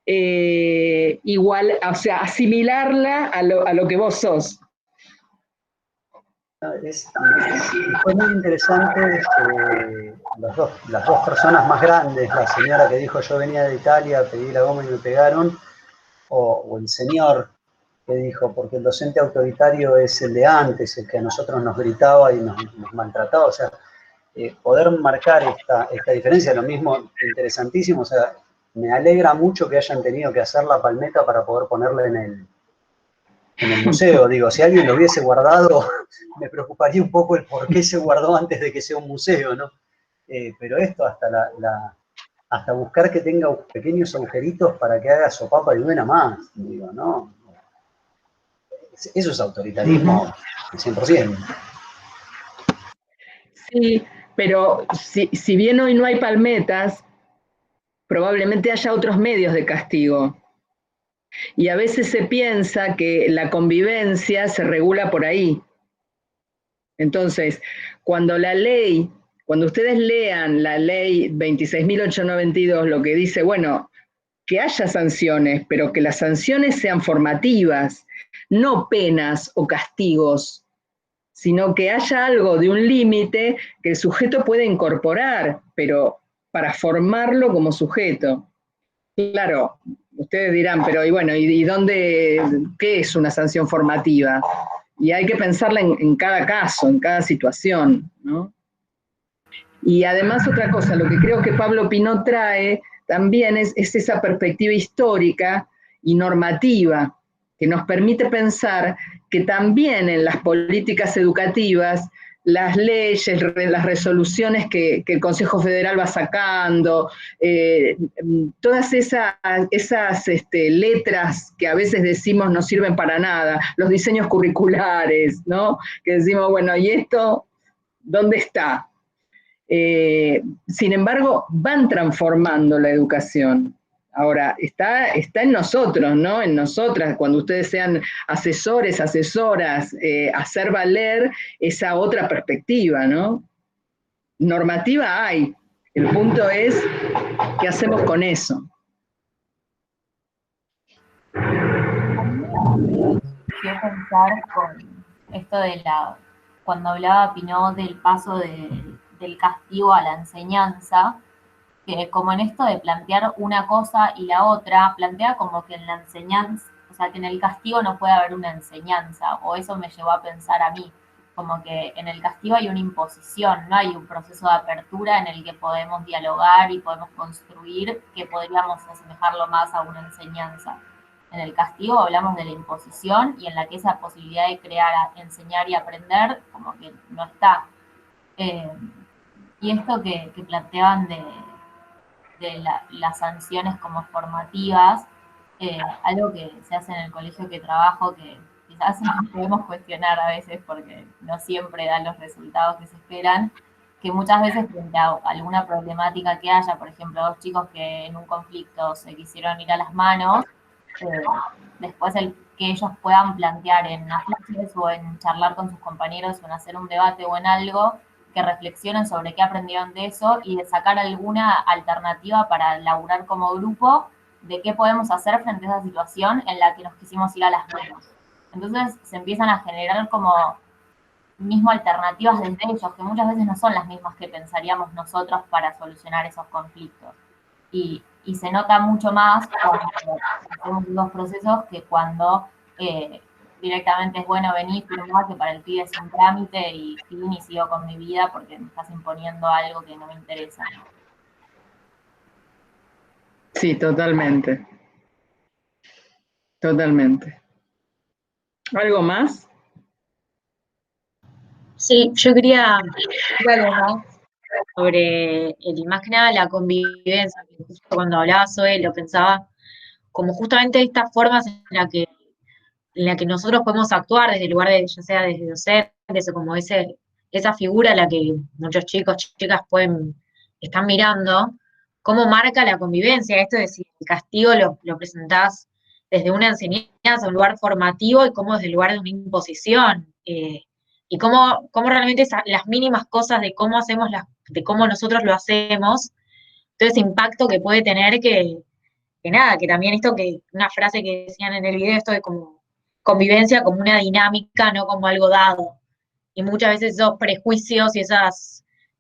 igual, o sea, asimilarla a lo que vos sos. Fue muy interesante las dos personas más grandes, la señora que dijo yo venía de Italia, pedí la goma y me pegaron, o el señor que dijo, porque el docente autoritario es el de antes, el que a nosotros nos gritaba y nos maltrataba. O sea, poder marcar esta diferencia, lo mismo, interesantísimo. O sea, me alegra mucho que hayan tenido que hacer la palmeta para poder ponerla en el museo. Digo, si alguien lo hubiese guardado, me preocuparía un poco el por qué se guardó antes de que sea un museo, ¿no? Pero esto hasta buscar que tenga pequeños agujeritos para que haga sopapa y buena más, digo, ¿no? Eso es autoritarismo, 100%. Sí, pero si bien hoy no hay palmetas, probablemente haya otros medios de castigo. Y a veces se piensa que la convivencia se regula por ahí. Entonces, cuando ustedes lean la ley 26.892, lo que dice, bueno, que haya sanciones, pero que las sanciones sean formativas, no penas o castigos, sino que haya algo de un límite que el sujeto puede incorporar, pero para formarlo como sujeto. Claro, ustedes dirán, pero y bueno, ¿y dónde, qué es una sanción formativa? Y hay que pensarla en cada caso, en cada situación, ¿no? Y además otra cosa, lo que creo que Pablo Pinot trae también es esa perspectiva histórica y normativa que nos permite pensar que también en las políticas educativas, las leyes, las resoluciones que el Consejo Federal va sacando, todas esas letras que a veces decimos no sirven para nada, los diseños curriculares, ¿no? Que decimos, bueno, ¿y esto dónde está? Sin embargo, van transformando la educación. Ahora, está en nosotros, ¿no? En nosotras, cuando ustedes sean asesores, asesoras, hacer valer esa otra perspectiva, ¿no? Normativa hay. El punto es, ¿qué hacemos con eso? Quiero pensar con esto de cuando hablaba Pinot del paso del castigo a la enseñanza, que como en esto de plantear una cosa y la otra, plantea como que en la enseñanza, o sea, que en el castigo no puede haber una enseñanza, o eso me llevó a pensar a mí, como que en el castigo hay una imposición, no hay un proceso de apertura en el que podemos dialogar y podemos construir, que podríamos asemejarlo más a una enseñanza. En el castigo hablamos de la imposición y en la que esa posibilidad de crear, enseñar y aprender como que no está. Y esto que planteaban de las sanciones como formativas, algo que se hace en el colegio que trabajo, que quizás nos podemos cuestionar a veces porque no siempre dan los resultados que se esperan, que muchas veces frente a alguna problemática que haya, por ejemplo, dos chicos que en un conflicto se quisieron ir a las manos, después que ellos puedan plantear en afiches o en charlar con sus compañeros o en hacer un debate o en algo, que reflexionen sobre qué aprendieron de eso y de sacar alguna alternativa para laburar como grupo de qué podemos hacer frente a esa situación en la que nos quisimos ir a las manos. Entonces se empiezan a generar como mismo alternativas desde ellos, que muchas veces no son las mismas que pensaríamos nosotros para solucionar esos conflictos. Y se nota mucho más cuando hacemos los procesos que cuando directamente es bueno venir, firmar, que para el pibe es un trámite y fin y sigo con mi vida porque me estás imponiendo algo que no me interesa. Sí, totalmente. Totalmente. ¿Algo más? Sí, yo quería algo más sobre más que nada la convivencia, que justo cuando hablaba Zoe lo pensaba como justamente estas formas en la que nosotros podemos actuar desde el lugar de, ya sea desde docentes o como esa figura a la que muchos chicos, chicas están mirando, cómo marca la convivencia, esto de si el castigo lo presentás desde una enseñanza, un lugar formativo, y cómo desde el lugar de una imposición, y cómo realmente las mínimas cosas de cómo hacemos de cómo nosotros lo hacemos, todo ese impacto que puede tener que nada, que también una frase que decían en el video, esto de como convivencia como una dinámica, no como algo dado. Y muchas veces esos prejuicios y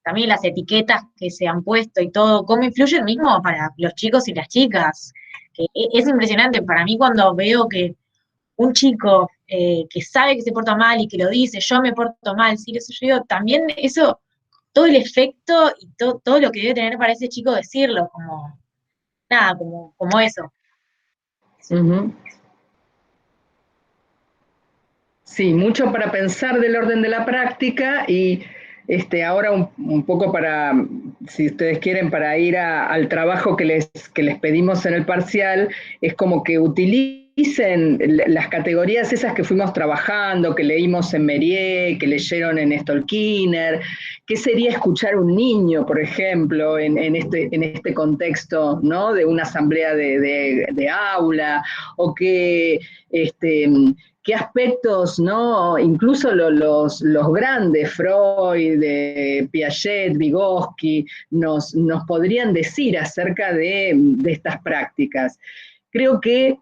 también las etiquetas que se han puesto y todo, cómo influyen mismo para los chicos y las chicas. Que es impresionante para mí cuando veo que un chico que sabe que se porta mal y que lo dice, yo me porto mal, sí, eso yo digo, también eso, todo el efecto y todo lo que debe tener para ese chico decirlo, como nada, como eso. Uh-huh. Sí, mucho para pensar del orden de la práctica y ahora un poco para, si ustedes quieren, para ir al trabajo que les pedimos en el parcial, es como que utilicen las categorías esas que fuimos trabajando, que leímos en Mérier, que leyeron en Stolkiner. ¿Qué sería escuchar a un niño, por ejemplo, en este contexto, ¿no? De una asamblea de aula, o que qué aspectos, ¿no? Incluso los grandes, Freud, Piaget, Vygotsky, nos podrían decir acerca de estas prácticas. Creo que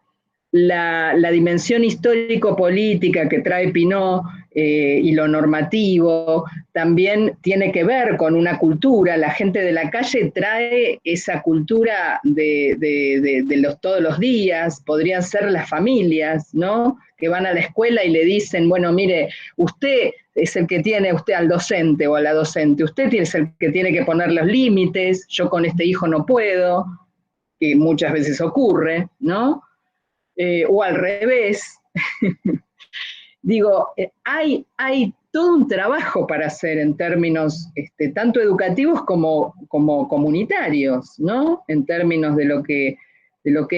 la dimensión histórico-política que trae Pinot y lo normativo también tiene que ver con una cultura. La gente de la calle trae esa cultura de todos los días, podrían ser las familias, ¿no? Que van a la escuela y le dicen, bueno, mire, usted es el que tiene, usted al docente o a la docente, usted es el que tiene que poner los límites, yo con este hijo no puedo, que muchas veces ocurre, ¿no? O al revés. Digo, hay todo un trabajo para hacer en términos tanto educativos como comunitarios, ¿no? En términos de lo que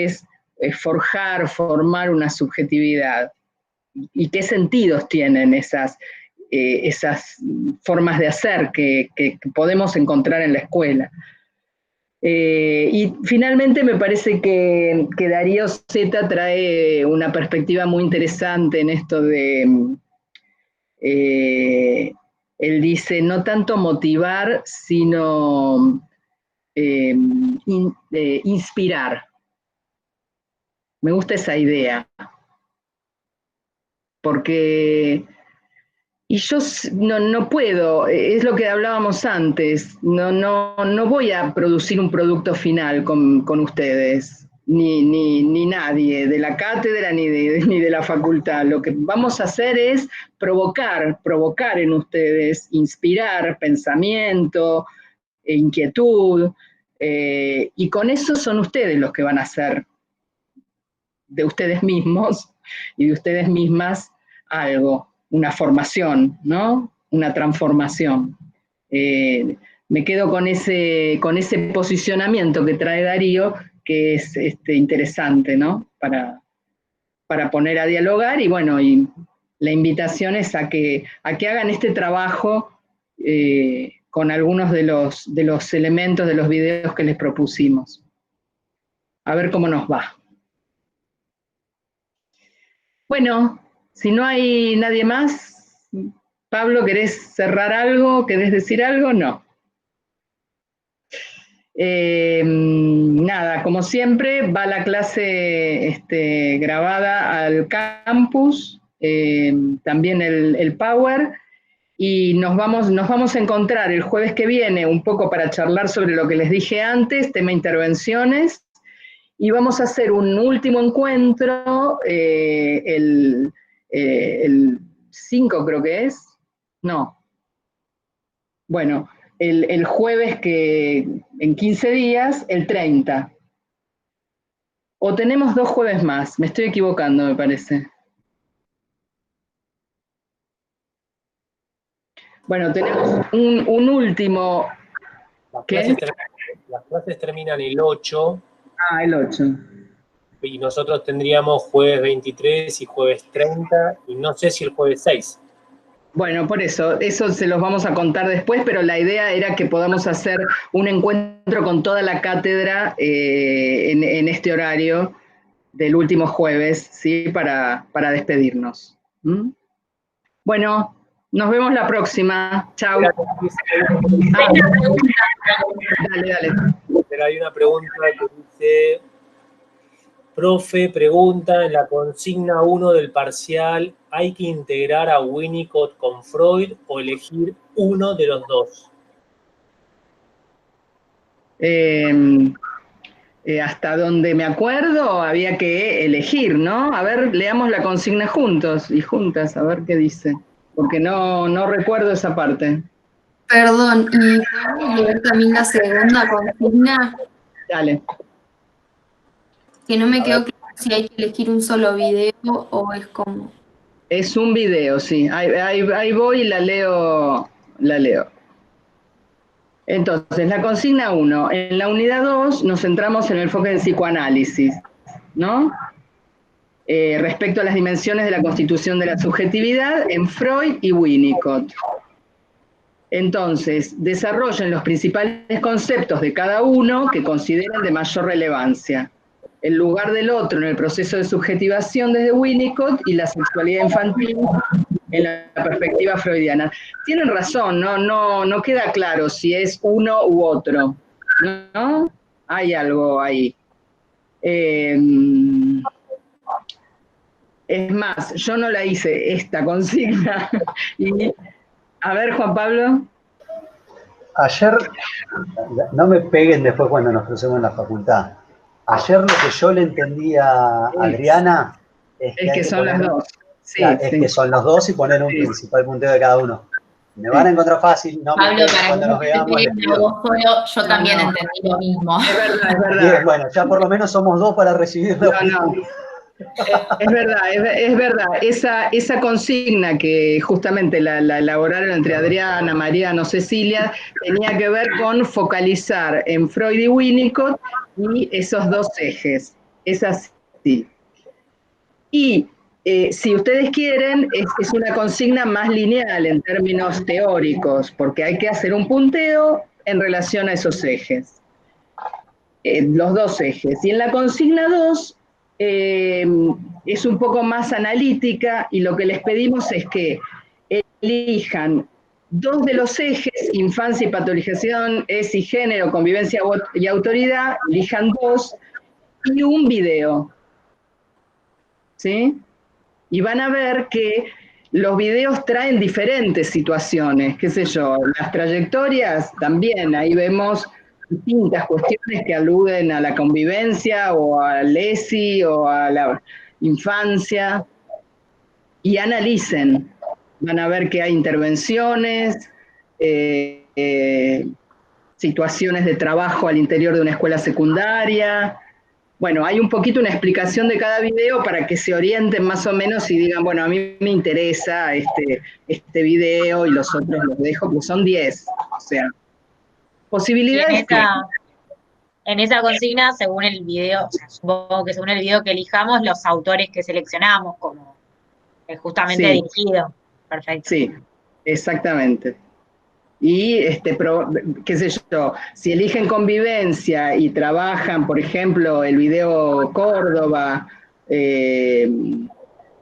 es formar una subjetividad. ¿Y qué sentidos tienen esas formas de hacer que podemos encontrar en la escuela? Y finalmente me parece que Darío Zeta trae una perspectiva muy interesante en esto de, él dice, no tanto motivar, sino inspirar. Me gusta esa idea, porque... Y yo no puedo, es lo que hablábamos antes, no voy a producir un producto final con ustedes, ni nadie, de la cátedra ni de la facultad. Lo que vamos a hacer es provocar en ustedes, inspirar pensamiento, inquietud, y con eso son ustedes los que van a hacer de ustedes mismos y de ustedes mismas algo. Una formación, ¿no? Una transformación. Me quedo con ese posicionamiento que trae Darío, que es interesante, ¿no? Para poner a dialogar, y bueno, y la invitación es a que hagan este trabajo con algunos de los elementos de los videos que les propusimos. A ver cómo nos va. Bueno, si no hay nadie más, Pablo, ¿querés cerrar algo? ¿Querés decir algo? No. Nada, como siempre, va la clase grabada al campus, también el Power, y nos vamos a encontrar el jueves que viene un poco para charlar sobre lo que les dije antes, tema intervenciones, y vamos a hacer un último encuentro, el 5 creo que es, no, bueno, el jueves que en 15 días, el 30. O tenemos 2 jueves más, me estoy equivocando me parece. Bueno, tenemos un último. Las clases terminan el 8. Ah, el 8. Y nosotros tendríamos jueves 23 y jueves 30, y no sé si el jueves 6. Bueno, por eso se los vamos a contar después, pero la idea era que podamos hacer un encuentro con toda la cátedra en este horario del último jueves, ¿sí? Para despedirnos. ¿Mm? Bueno, nos vemos la próxima. Chau. Dale. Pero hay una pregunta que dice: profe, pregunta, en la consigna 1 del parcial, ¿hay que integrar a Winnicott con Freud o elegir uno de los dos? Hasta donde me acuerdo había que elegir, ¿no? A ver, leamos la consigna juntos y juntas, a ver qué dice, porque no recuerdo esa parte. Perdón, ¿y podemos leer también la segunda consigna? Dale. Que no me quedó claro si hay que elegir un solo video o es como... Es un video, sí. Ahí voy y la leo. Entonces, la consigna 1. En la unidad 2 nos centramos en el enfoque del psicoanálisis, ¿no? Respecto a las dimensiones de la constitución de la subjetividad en Freud y Winnicott. Entonces, desarrollen los principales conceptos de cada uno que consideren de mayor relevancia. El lugar del otro en el proceso de subjetivación desde Winnicott y la sexualidad infantil en la perspectiva freudiana. Tienen razón, no queda claro si es uno u otro, ¿no? Hay algo ahí. Es más, yo no la hice esta consigna. Y, a ver, Juan Pablo. Ayer, no me peguen después cuando nos crucemos en la facultad. Ayer lo que yo le entendí a Adriana es que son las dos. Sí, es que son los dos y poner un principal punteo de cada uno. Me van a encontrar fácil, no Pablo, me peguen cuando nos veamos. Yo también entendí lo mismo. Es verdad. Bien, bueno, ya por lo menos somos dos para recibirlo. No. Es verdad. Esa consigna que justamente la elaboraron entre Adriana, Mariano, Cecilia, tenía que ver con focalizar en Freud y Winnicott y esos dos ejes. Es así. Y si ustedes quieren, es una consigna más lineal en términos teóricos, porque hay que hacer un punteo en relación a esos ejes. Los dos ejes. Y en la consigna 2, es un poco más analítica y lo que les pedimos es que elijan 2 de los ejes, infancia y patologización, es y género, convivencia y autoridad, elijan 2 y un video. ¿Sí? Y van a ver que los videos traen diferentes situaciones, qué sé yo, las trayectorias también, ahí vemos distintas cuestiones que aluden a la convivencia o al ESI o a la infancia, y analicen, van a ver que hay intervenciones, situaciones de trabajo al interior de una escuela secundaria. Bueno, hay un poquito una explicación de cada video para que se orienten más o menos y digan, bueno, a mí me interesa este video y los otros los dejo, porque son 10, o sea, posibilidades. en esa consigna, según el video, o sea, supongo que según el video que elijamos, los autores que seleccionamos como justamente Sí. dirigido. Perfecto. Sí, exactamente. Y, qué sé yo, si eligen convivencia y trabajan, por ejemplo, el video Córdoba,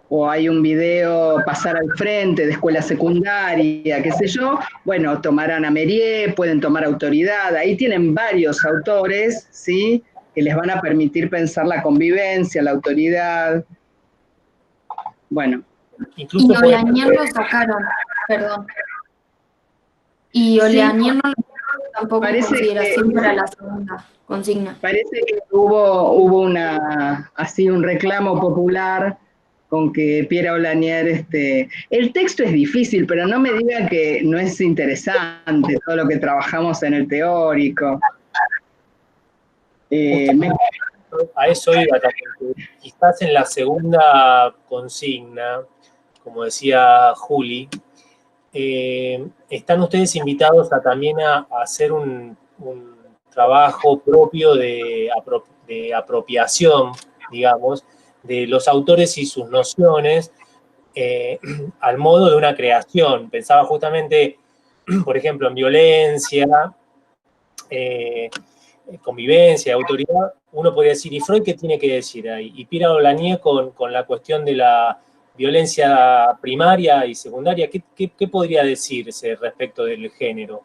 o hay un video Pasar al Frente de escuela secundaria, qué sé yo, bueno, tomarán a Mérier, pueden tomar Autoridad, ahí tienen varios autores, ¿sí?, que les van a permitir pensar la convivencia, la autoridad. Bueno. Y Oleanier lo sacaron, perdón. Y Oleanier no lo sacaron tampoco en consideración para la segunda consigna. Parece que hubo un reclamo popular con que Pierre Olanier, el texto es difícil, pero no me digan que no es interesante todo lo que trabajamos en el teórico. A eso iba también. Quizás en la segunda consigna, como decía Juli, están ustedes invitados también a hacer un trabajo propio de apropiación, digamos, de los autores y sus nociones al modo de una creación. Pensaba justamente, por ejemplo, en violencia, convivencia, autoridad. Uno podría decir, ¿y Freud qué tiene que decir ahí? Y Pierre Olanier con la cuestión de la violencia primaria y secundaria, ¿qué podría decirse respecto del género?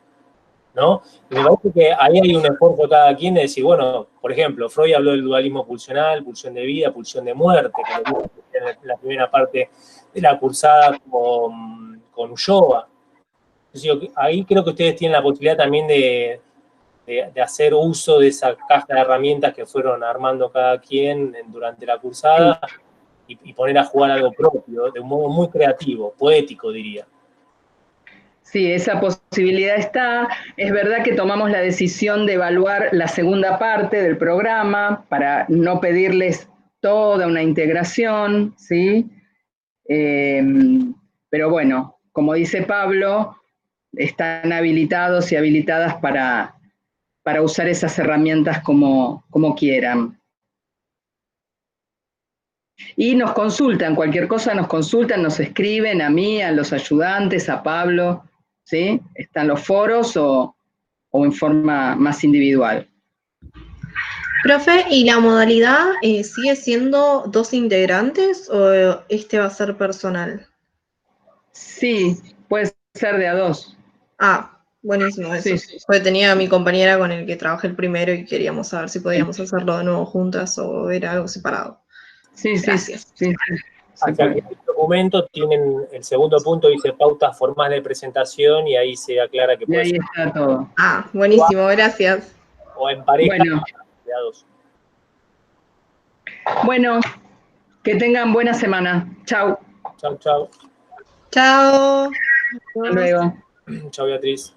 ¿No? Y me parece que ahí hay un esfuerzo de cada quien de decir, bueno, por ejemplo, Freud habló del dualismo pulsional, pulsión de vida, pulsión de muerte, que lo vimos en la primera parte de la cursada con Ulloa. Entonces, ahí creo que ustedes tienen la posibilidad también de hacer uso de esa caja de herramientas que fueron armando cada quien durante la cursada y poner a jugar algo propio, de un modo muy creativo, poético, diría. Sí, esa posibilidad está. Es verdad que tomamos la decisión de evaluar la segunda parte del programa para no pedirles toda una integración, ¿sí? Pero bueno, como dice Pablo, están habilitados y habilitadas para usar esas herramientas como quieran. Y nos consultan, cualquier cosa nos consultan, nos escriben a mí, a los ayudantes, a Pablo, ¿sí? Están los foros o en forma más individual. Profe, ¿y la modalidad sigue siendo 2 integrantes o va a ser personal? Sí, puede ser de a 2. Ah, buenísimo eso. Sí. Porque tenía a mi compañera con el que trabajé el primero y queríamos saber si podíamos hacerlo de nuevo juntas o era algo separado. Sí, gracias. Sí. Hacia el documento tienen el segundo punto, dice pautas formales de presentación y ahí se aclara que puede ser. Ahí está todo. Ah, buenísimo, gracias. O en pareja de a 2. Bueno, que tengan buena semana. Chau. Chau, chau. Chao. Hasta luego. Chau, Beatriz.